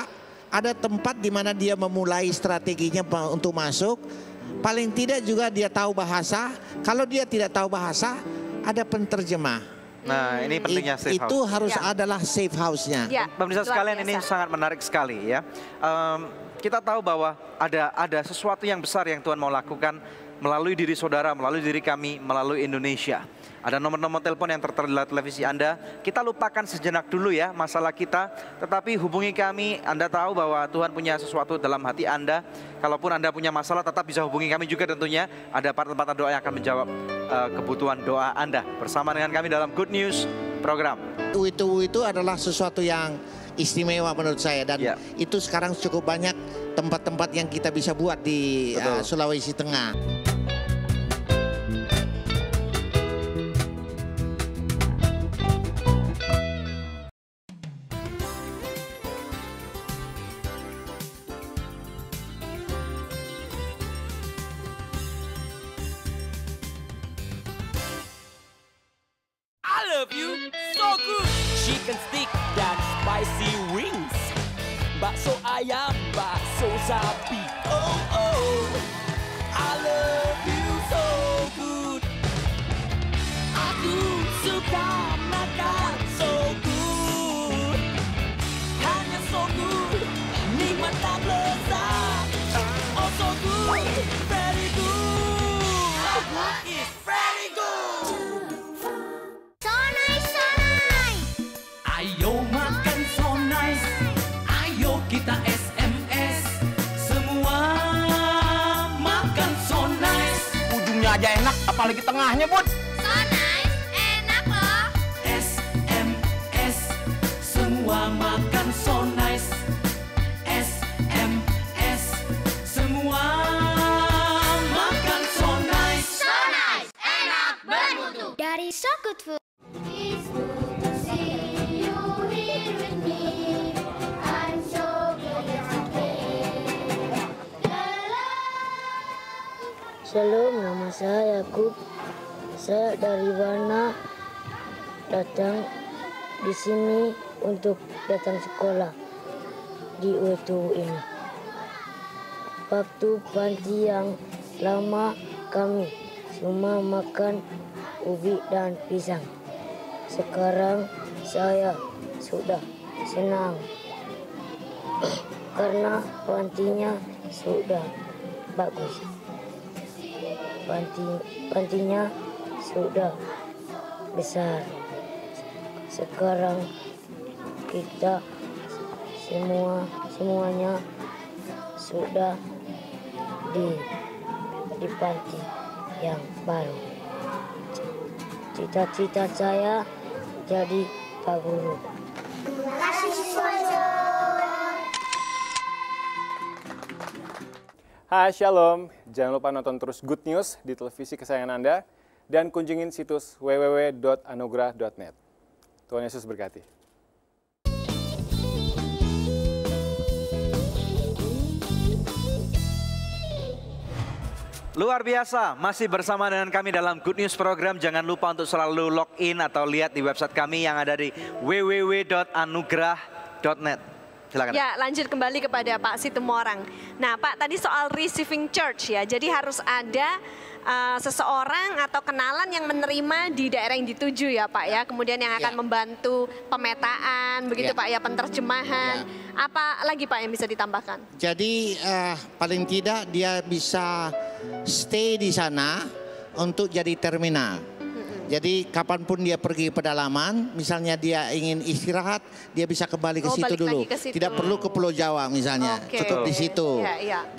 ada tempat di mana dia memulai strateginya untuk masuk. Paling tidak juga dia tahu bahasa. Kalau dia tidak tahu bahasa, ada penterjemah. Nah, ini pentingnya safe house. Itu harus adalah safe house-nya. Pemirsa sekalian, ini sangat menarik sekali ya. Kita tahu bahwa ada sesuatu yang besar yang Tuhan mau lakukan melalui diri saudara, melalui diri kami, melalui Indonesia. Ada nomor-nomor telepon yang tertera di televisi Anda. Kita lupakan sejenak dulu ya masalah kita. Tetapi hubungi kami, Anda tahu bahwa Tuhan punya sesuatu dalam hati Anda. Kalaupun Anda punya masalah tetap bisa hubungi kami juga tentunya. Ada partner-partner doa yang akan menjawab kebutuhan doa Anda. Bersama dengan kami dalam Good News program. Itu adalah sesuatu yang istimewa menurut saya. Dan itu sekarang cukup banyak tempat-tempat yang kita bisa buat di Sulawesi Tengah. love you so good. Chicken stick dan spicy wings. Bakso ayam, bakso sapi. Oh oh, I love you so good. Aku suka makan so good. Hanya so good, nikmat tak lezat. Oh so good, very good. It's very good. Sonai, sonai. aja enak, apalagi tengahnya, Bud. So nice, enak loh. SMS, semua makan so nice. SMS, semua makan so nice. So nice, enak, bermutu. Dari So Good Food. It's good to see you here with me. I'm so glad you came. Shalom, nama saya Yakub. Saya dari Warna datang di sini untuk datang sekolah di UTU ini. Waktu panti yang lama kami cuma makan ubi dan pisang. Sekarang saya sudah senang karena pantinya sudah bagus. Pantinya sudah besar. Sekarang kita semuanya sudah di panti yang baru. Cita-cita saya jadi Pak Guru. Terima kasih siswa. Hai, Shalom. Jangan lupa nonton terus Good News di televisi kesayangan Anda dan kunjungin situs www.anugrah.net. Tuhan Yesus berkati. Luar biasa, masih bersama dengan kami dalam Good News program. Jangan lupa untuk selalu login atau lihat di website kami yang ada di www.anugrah.net. Silakan. Ya, lanjut kembali kepada Pak Situmorang. Nah, Pak, tadi soal receiving church ya. Jadi harus ada seseorang atau kenalan yang menerima di daerah yang dituju ya, Pak ya. Kemudian yang akan membantu pemetaan, begitu Pak ya, penterjemahan. Apa lagi Pak yang bisa ditambahkan? Jadi paling tidak dia bisa stay di sana untuk jadi terminal. Jadi kapanpun dia pergi pedalaman, misalnya dia ingin istirahat, dia bisa kembali ke situ dulu. Tidak perlu ke Pulau Jawa misalnya, cukup di situ.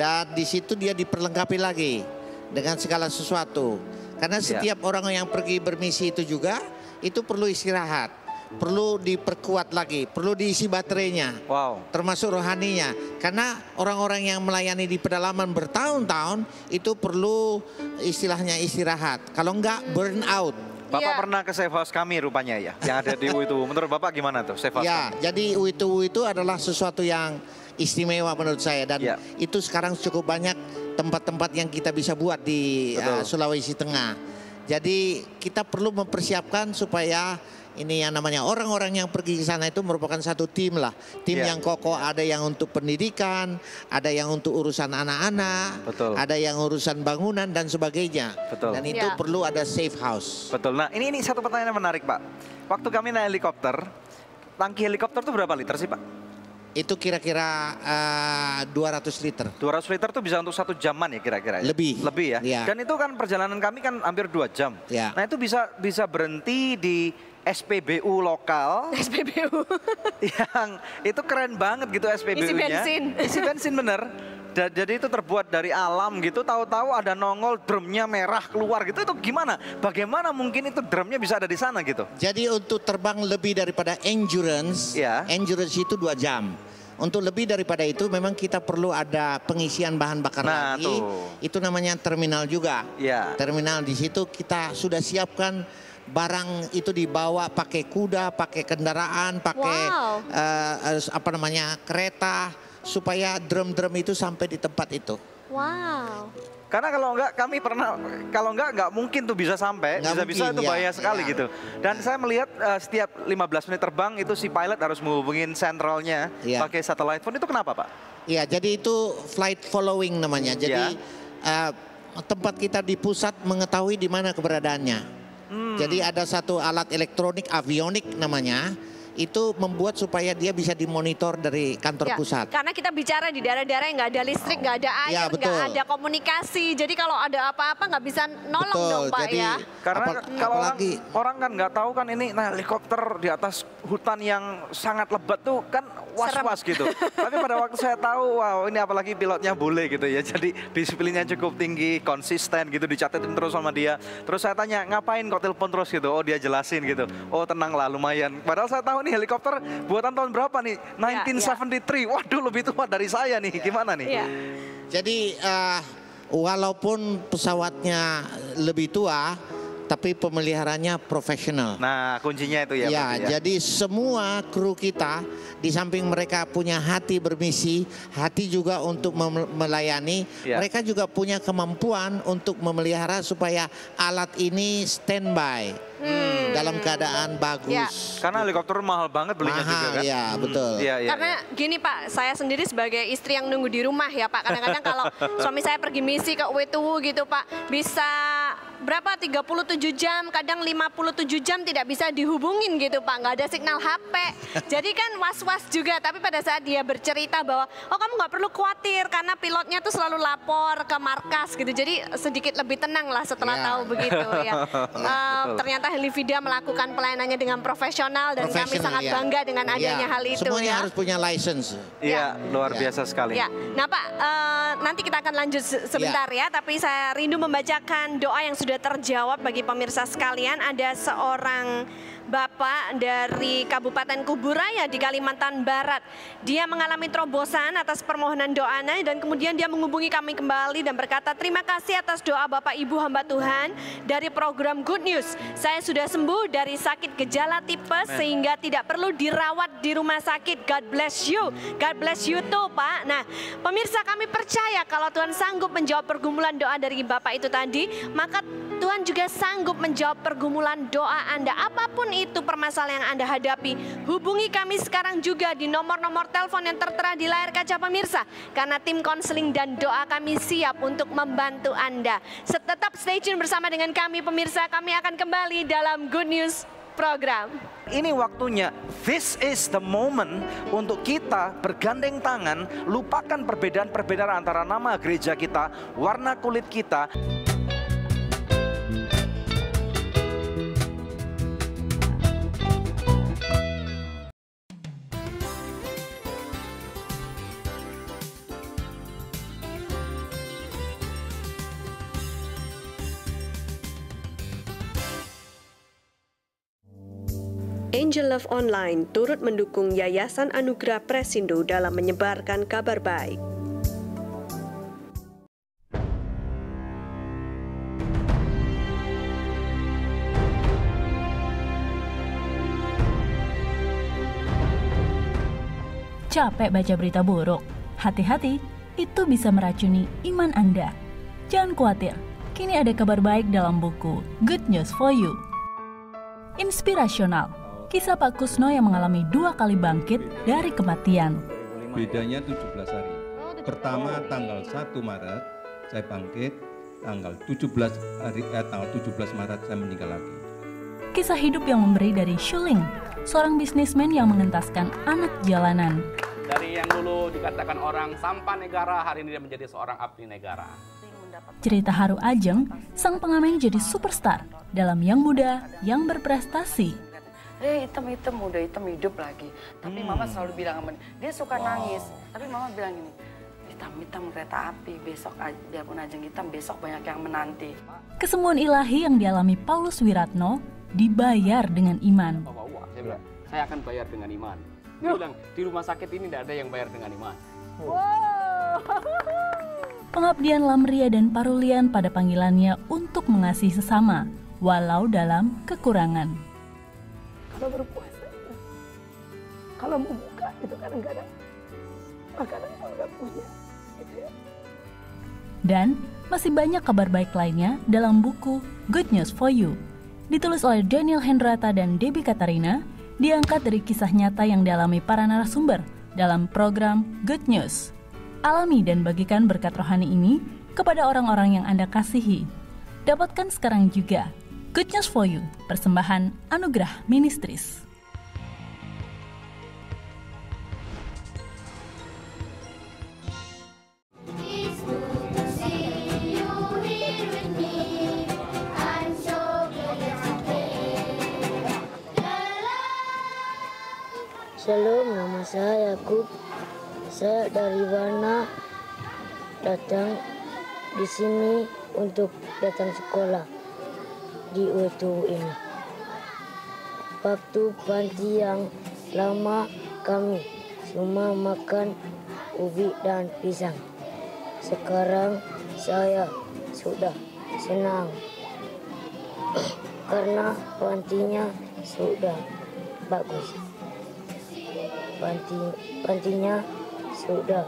Dan di situ dia diperlengkapi lagi dengan segala sesuatu. Karena setiap orang yang pergi bermisi itu juga, itu perlu istirahat. Perlu diperkuat lagi, perlu diisi baterainya, termasuk rohaninya. Karena orang-orang yang melayani di pedalaman bertahun-tahun, itu perlu istilahnya istirahat. Kalau enggak, burn out. Bapak pernah ke safe house kami rupanya ya, yang ada di UITU. Menurut Bapak gimana tuh safe house? Ya, jadi UITU itu adalah sesuatu yang istimewa menurut saya. Dan itu sekarang cukup banyak tempat-tempat yang kita bisa buat di Sulawesi Tengah. Jadi kita perlu mempersiapkan supaya ini yang namanya orang-orang yang pergi ke sana itu merupakan satu tim lah. Tim yang kokoh, ada yang untuk pendidikan, ada yang untuk urusan anak-anak, ada yang urusan bangunan dan sebagainya. Dan itu perlu ada safe house. Betul. Nah ini satu pertanyaan yang menarik Pak. Waktu kami naik helikopter, tangki helikopter itu berapa liter sih Pak? Itu kira-kira 200 liter. 200 liter itu bisa untuk 1 jaman ya kira-kira? Lebih. Lebih ya? Dan itu kan perjalanan kami kan hampir 2 jam. Nah itu bisa berhenti di SPBU lokal. SPBU. Yang itu keren banget gitu SPBU-nya. Isi bensin. Isi bensin bener. Jadi itu terbuat dari alam gitu, tahu-tahu ada nongol drumnya merah keluar gitu. Itu gimana? Bagaimana mungkin itu drumnya bisa ada di sana gitu? Jadi untuk terbang lebih daripada endurance, endurance itu 2 jam. Untuk lebih daripada itu memang kita perlu ada pengisian bahan bakar lagi. Itu namanya terminal juga. Terminal di situ kita sudah siapkan barang itu dibawa pakai kuda, pakai kendaraan, pakai apa namanya kereta supaya drum-drum itu sampai di tempat itu. Wow. Karena kalau enggak kami pernah, kalau enggak mungkin tuh bisa sampai, bisa itu bahaya sekali gitu. Dan saya melihat setiap 15 menit terbang itu si pilot harus menghubungin sentralnya pakai satellite phone. Itu kenapa Pak? Iya, jadi itu flight following namanya. Jadi tempat kita di pusat mengetahui di mana keberadaannya. Jadi ada satu alat elektronik avionik namanya. itu membuat supaya dia bisa dimonitor dari kantor pusat. Karena kita bicara di daerah-daerah yang nggak ada listrik, nggak ada air, nggak ada komunikasi. Jadi kalau ada apa-apa nggak bisa nolong dong Pak. Jadi, ya. Karena kalau orang kan nggak tahu kan ini helikopter di atas hutan yang sangat lebat tuh kan was-was gitu. Tapi pada waktu saya tahu, wow ini apalagi pilotnya bule gitu ya. Jadi disiplinnya cukup tinggi, konsisten gitu, dicatetin terus sama dia. Terus saya tanya, ngapain kok telepon terus gitu? Oh dia jelasin gitu. Oh tenanglah lumayan. Padahal saya tahu nih helikopter buatan tahun berapa nih? 1973. Waduh lebih tua dari saya nih. Gimana nih? Jadi walaupun pesawatnya lebih tua, tapi pemeliharanya profesional. Nah kuncinya itu ya. Jadi semua kru kita di samping mereka punya hati bermisi, hati juga untuk melayani, mereka juga punya kemampuan untuk memelihara supaya alat ini standby dalam keadaan bagus. Karena helikopter mahal banget belinya juga kan? Iya betul. Karena gini Pak, saya sendiri sebagai istri yang nunggu di rumah ya Pak, kadang-kadang kalau suami saya pergi misi ke Wetuwu gitu Pak, bisa berapa 37 jam, kadang 57 jam tidak bisa dihubungin gitu Pak, nggak ada signal HP. Jadi kan was-was juga, tapi pada saat dia bercerita bahwa oh kamu nggak perlu khawatir karena pilotnya tuh selalu lapor ke markas gitu, jadi sedikit lebih tenang lah setelah tahu begitu ya. Ternyata Helifida melakukan pelayanannya dengan profesional dan kami sangat bangga dengan adanya hal itu. Semuanya harus punya license. Iya, luar biasa sekali. Nah Pak, nanti kita akan lanjut sebentar ya, tapi saya rindu membacakan doa yang sudah terjawab bagi pemirsa sekalian. Ada seorang Bapak dari Kabupaten Kuburaya di Kalimantan Barat. Dia mengalami terobosan atas permohonan doanya dan kemudian dia menghubungi kami kembali dan berkata, terima kasih atas doa Bapak Ibu hamba Tuhan dari program Good News. Saya sudah sembuh dari sakit gejala tipes sehingga tidak perlu dirawat di rumah sakit. God bless you. God bless you too Pak. Nah pemirsa, kami percaya kalau Tuhan sanggup menjawab pergumulan doa dari Bapak itu tadi, maka Tuhan juga sanggup menjawab pergumulan doa Anda. Apapun itu permasalahan yang Anda hadapi, hubungi kami sekarang juga di nomor-nomor telepon yang tertera di layar kaca pemirsa. Karena tim konseling dan doa kami siap untuk membantu Anda. Tetap stay tune bersama dengan kami pemirsa, kami akan kembali dalam Good News program. Ini waktunya, this is the moment untuk kita bergandeng tangan, lupakan perbedaan-perbedaan antara nama gereja kita, warna kulit kita. Angel Love Online turut mendukung Yayasan Anugerah Presindo dalam menyebarkan kabar baik. Capek baca berita buruk? Hati-hati, itu bisa meracuni iman Anda. Jangan khawatir, kini ada kabar baik dalam buku Good News for You. Inspirasional, kisah Pak Kusno yang mengalami 2 kali bangkit dari kematian. Bedanya 17 hari. Pertama tanggal 1 Maret saya bangkit, tanggal 17 Maret saya meninggal lagi. Kisah hidup yang memberi dari Shuling, seorang bisnismen yang mengentaskan anak jalanan. Dari yang dulu dikatakan orang sampah negara, hari ini dia menjadi seorang abdi negara. Cerita haru Ajeng, sang pengamen jadi superstar dalam Yang Muda, Yang Berprestasi. Dia hitam-hitam, muda hitam hidup lagi. Tapi mama selalu bilang sama dia suka nangis. Tapi mama bilang gini, hitam-hitam kereta api, besok biarpun Ajeng hitam, besok banyak yang menanti. Kesembuhan ilahi yang dialami Paulus Wiratno dibayar dengan iman. Saya bilang, saya akan bayar dengan iman. Dia bilang, di rumah sakit ini tidak ada yang bayar dengan iman. Pengabdian Lamria dan Parulian pada panggilannya untuk mengasihi sesama, walau dalam kekurangan. Kalau berpuasa, kalau mau buka itu kadang-kadang makanan kalau nggak punya. Gitu ya. Dan masih banyak kabar baik lainnya dalam buku Good News for You. Ditulis oleh Daniel Hendrata dan Debbie Katarina, diangkat dari kisah nyata yang dialami para narasumber dalam program Good News. Alami dan bagikan berkat rohani ini kepada orang-orang yang Anda kasihi. Dapatkan sekarang juga Good News for You, persembahan Anugerah Ministries. Shalom, nama saya Yakub. Saya dari Warna datang di sini untuk datang sekolah di UTU ini. Waktu panti yang lama kami cuma makan ubi dan pisang. Sekarang saya sudah senang karena pantinya sudah bagus. Pantinya sudah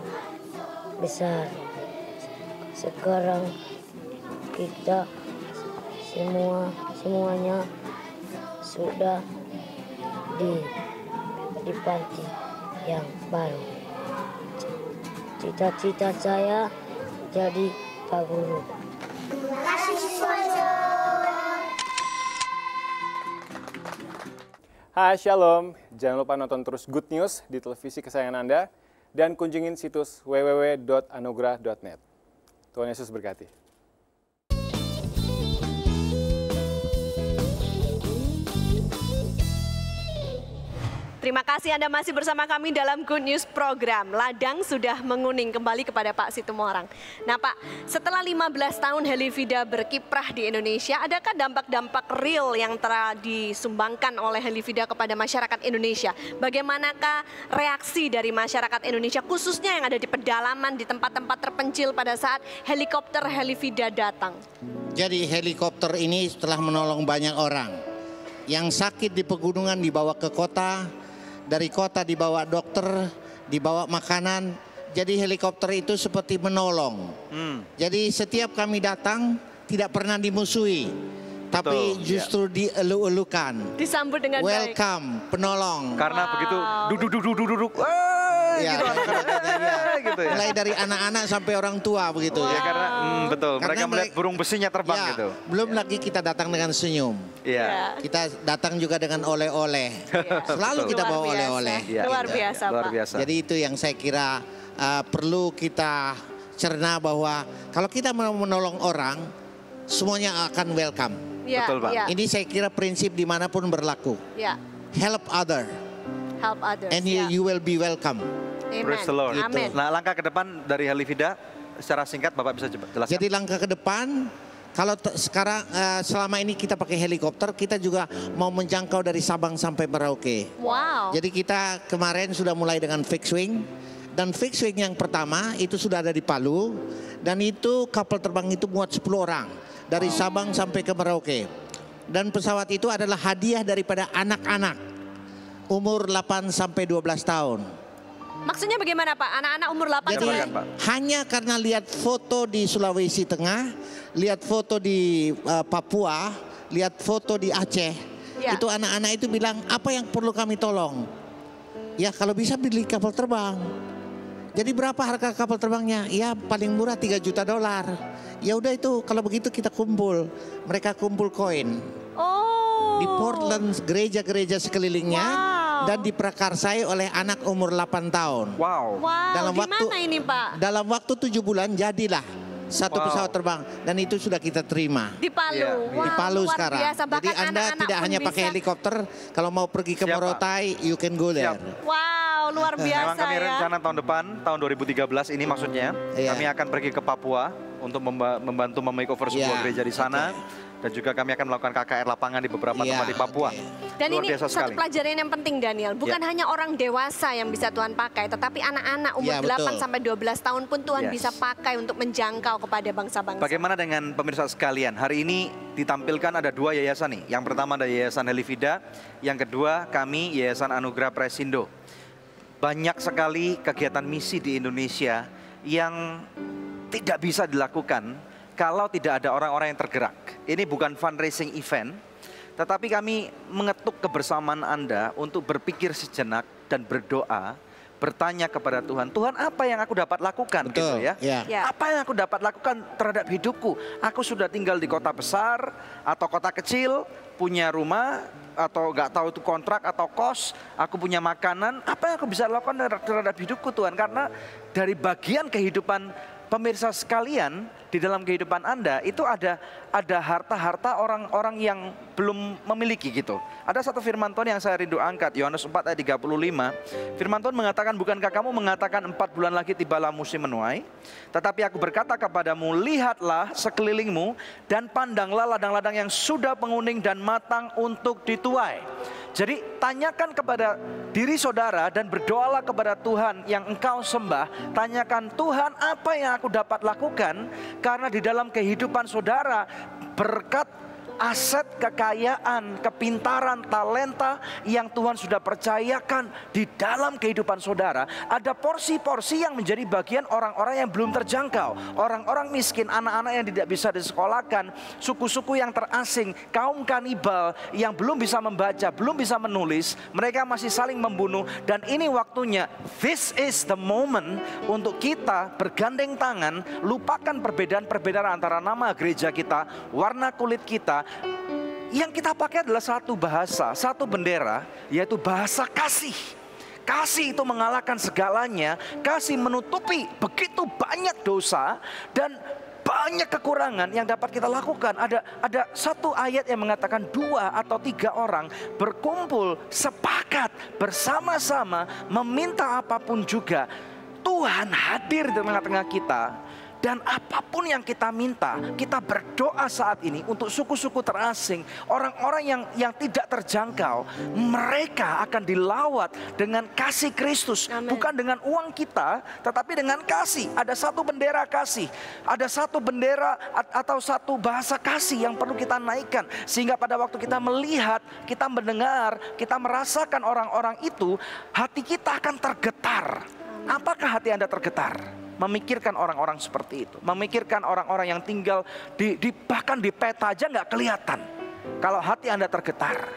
besar. Sekarang kita semuanya sudah di panti yang baru. Cita-cita saya jadi Pak Guru. Terima kasih siswa. Hai Shalom, jangan lupa nonton terus Good News di televisi kesayangan Anda dan kunjungin situs www.anugrah.net. Tuhan Yesus berkati. Terima kasih Anda masih bersama kami dalam Good News program. Ladang sudah menguning kembali kepada Pak Situmorang. Nah Pak, setelah 15 tahun Helifida berkiprah di Indonesia, adakah dampak-dampak real yang telah disumbangkan oleh Helifida kepada masyarakat Indonesia? Bagaimanakah reaksi dari masyarakat Indonesia, khususnya yang ada di pedalaman, di tempat-tempat terpencil pada saat helikopter Helifida datang? Jadi helikopter ini telah menolong banyak orang. Yang sakit di pegunungan dibawa ke kota, dari kota dibawa dokter, dibawa makanan. Jadi helikopter itu seperti menolong. Jadi setiap kami datang tidak pernah dimusuhi, tapi justru dielu-elukan. Disambut dengan baik. Welcome, penolong. Karena begitu duduk. Ya, gitu ya. Mulai dari anak-anak sampai orang tua begitu ya. Karena betul, mereka melihat burung besinya terbang gitu. Belum lagi kita datang dengan senyum. Iya. Kita datang juga dengan oleh-oleh. Selalu kita bawa oleh-oleh. Luar biasa, luar Pak. biasa. Jadi itu yang saya kira perlu kita cerna bahwa kalau kita mau menolong orang, semuanya akan welcome. Ya, betul Pak. Ya. Ini saya kira prinsip dimanapun berlaku. Ya. Help others. And you will be welcome. Amen. Praise the Lord. Amen. Nah, langkah ke depan dari Helifida secara singkat Bapak bisa jelaskan. Jadi langkah ke depan, kalau sekarang selama ini kita pakai helikopter, kita juga mau menjangkau dari Sabang sampai Merauke. Wow. Jadi kita kemarin sudah mulai dengan fixed wing, dan fixed wing yang pertama itu sudah ada di Palu, dan itu kapal terbang itu muat 10 orang dari Sabang sampai ke Merauke. Dan pesawat itu adalah hadiah daripada anak-anak umur 8 sampai 12 tahun. Maksudnya bagaimana Pak? Anak-anak umur 8 Jadi hanya karena lihat foto di Sulawesi Tengah, lihat foto di Papua, lihat foto di Aceh, itu anak-anak itu bilang apa yang perlu kami tolong? Ya kalau bisa beli kapal terbang. Jadi berapa harga kapal terbangnya? Ya paling murah $3 juta. Ya udah itu kalau begitu kita kumpul. Mereka kumpul koin. Di Portland gereja-gereja sekelilingnya. Dan diprakarsai oleh anak umur 8 tahun. Wow. Dalam waktu Gimana ini Pak? Dalam waktu 7 bulan jadilah satu pesawat terbang, dan itu sudah kita terima. Di Palu. Wow, di Palu luar sekarang. biasa. Jadi Bahkan Anda anak-anak tidak pun hanya pakai bisa. helikopter, kalau mau pergi ke Morotai, you can go there. Wow, luar biasa. Memang kami rencana tahun depan, tahun 2013 ini maksudnya, kami akan pergi ke Papua untuk membantu memakeover sebuah gereja di sana. Dan juga kami akan melakukan KKR lapangan di beberapa tempat di Papua. Dan luar ini biasa satu sekali. pelajaran yang penting Daniel, bukan hanya orang dewasa yang bisa Tuhan pakai, tetapi anak-anak umur 8 sampai 12 tahun pun Tuhan bisa pakai untuk menjangkau kepada bangsa-bangsa. Bagaimana dengan pemirsa sekalian? Hari ini ditampilkan ada 2 yayasan nih. Yang pertama ada Yayasan Helifida, yang kedua kami Yayasan Anugerah Presindo. Banyak sekali kegiatan misi di Indonesia yang tidak bisa dilakukan kalau tidak ada orang-orang yang tergerak. Ini bukan fundraising event, tetapi kami mengetuk kebersamaan Anda untuk berpikir sejenak dan berdoa, bertanya kepada Tuhan, Tuhan apa yang aku dapat lakukan? Gitu ya. Apa yang aku dapat lakukan terhadap hidupku? Aku sudah tinggal di kota besar atau kota kecil, punya rumah atau nggak tahu itu kontrak atau kos, aku punya makanan, apa yang aku bisa lakukan terhadap hidupku Tuhan? Karena dari bagian kehidupan pemirsa sekalian, di dalam kehidupan Anda itu ada harta-harta orang-orang yang belum memiliki gitu. Ada satu firman Tuhan yang saya rindu angkat, Yohanes 4 ayat 35. Firman Tuhan mengatakan, bukankah kamu mengatakan 4 bulan lagi tibalah musim menuai? Tetapi aku berkata kepadamu, lihatlah sekelilingmu dan pandanglah ladang-ladang yang sudah menguning dan matang untuk dituai. Jadi tanyakan kepada diri saudara dan berdoalah kepada Tuhan yang engkau sembah. Tanyakan, Tuhan, apa yang aku dapat lakukan? Karena di dalam kehidupan saudara berkat aset, kekayaan, kepintaran, talenta yang Tuhan sudah percayakan di dalam kehidupan saudara, ada porsi-porsi yang menjadi bagian orang-orang yang belum terjangkau, orang-orang miskin, anak-anak yang tidak bisa disekolahkan, suku-suku yang terasing, kaum kanibal yang belum bisa membaca, belum bisa menulis, mereka masih saling membunuh. Dan ini waktunya, this is the moment untuk kita bergandeng tangan, lupakan perbedaan-perbedaan antara nama gereja kita, warna kulit kita. Yang kita pakai adalah satu bahasa, satu bendera, yaitu bahasa kasih. Kasih itu mengalahkan segalanya. Kasih menutupi begitu banyak dosa dan banyak kekurangan yang dapat kita lakukan. Ada satu ayat yang mengatakan 2 atau 3 orang berkumpul, sepakat, bersama-sama meminta apapun juga, Tuhan hadir di tengah-tengah kita. Dan apapun yang kita minta, kita berdoa saat ini untuk suku-suku terasing, orang-orang yang tidak terjangkau, mereka akan dilawat dengan kasih Kristus. Amen. Bukan dengan uang kita, tetapi dengan kasih. Ada satu bendera kasih, ada satu bendera atau satu bahasa kasih yang perlu kita naikkan. Sehingga pada waktu kita melihat, kita mendengar, kita merasakan orang-orang itu, hati kita akan tergetar. Apakah hati Anda tergetar? Memikirkan orang-orang seperti itu, memikirkan orang-orang yang tinggal bahkan di peta aja nggak kelihatan. Kalau hati Anda tergetar,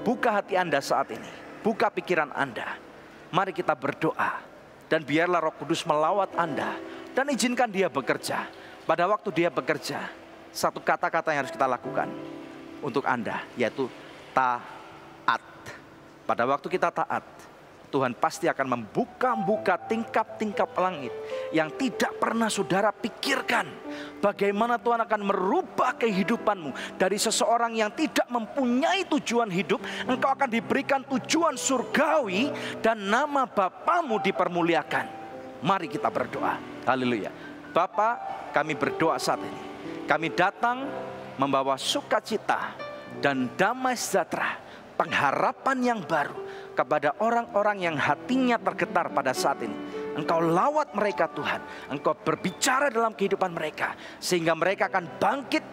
buka hati Anda saat ini, buka pikiran Anda. Mari kita berdoa dan biarlah Roh Kudus melawat Anda dan izinkan Dia bekerja. Pada waktu Dia bekerja, satu kata-kata yang harus kita lakukan untuk Anda, yaitu taat. Pada waktu kita taat, Tuhan pasti akan membuka tingkap-tingkap langit yang tidak pernah saudara pikirkan. Bagaimana Tuhan akan merubah kehidupanmu dari seseorang yang tidak mempunyai tujuan hidup, engkau akan diberikan tujuan surgawi dan nama Bapamu dipermuliakan. Mari kita berdoa. Haleluya. Bapa, kami berdoa saat ini. Kami datang membawa sukacita dan damai sejahtera, pengharapan yang baru kepada orang-orang yang hatinya tergetar pada saat ini. Engkau lawat mereka Tuhan. Engkau berbicara dalam kehidupan mereka. Sehingga mereka akan bangkit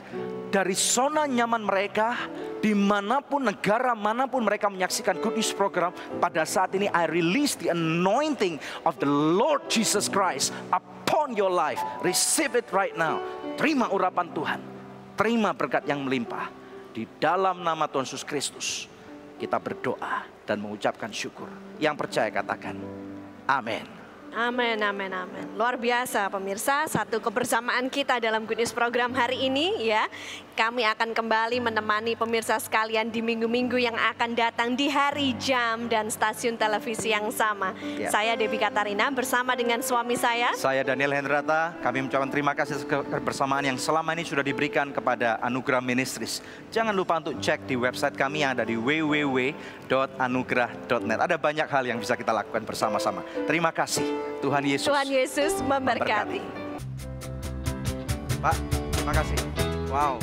dari zona nyaman mereka. Dimanapun, negara manapun mereka menyaksikan Good News Program. Pada saat ini I release the anointing of the Lord Jesus Christ upon your life. Receive it right now. Terima urapan Tuhan. Terima berkat yang melimpah. Di dalam nama Tuhan Yesus Kristus kita berdoa dan mengucapkan syukur. Yang percaya katakan amin. Amin, amin, amin. Luar biasa pemirsa, satu kebersamaan kita dalam Good News Program hari ini ya. Kami akan kembali menemani pemirsa sekalian di minggu-minggu yang akan datang di hari, jam, dan stasiun televisi yang sama. Ya. Saya Debbie Katarina bersama dengan suami saya Daniel Hendrata. Kami mengucapkan terima kasih kebersamaan yang selama ini sudah diberikan kepada Anugerah Ministries. Jangan lupa untuk cek di website kami yang ada di www.anugerah.net. Ada banyak hal yang bisa kita lakukan bersama-sama. Terima kasih. Tuhan Yesus memberkati. Pak, terima kasih. Wow.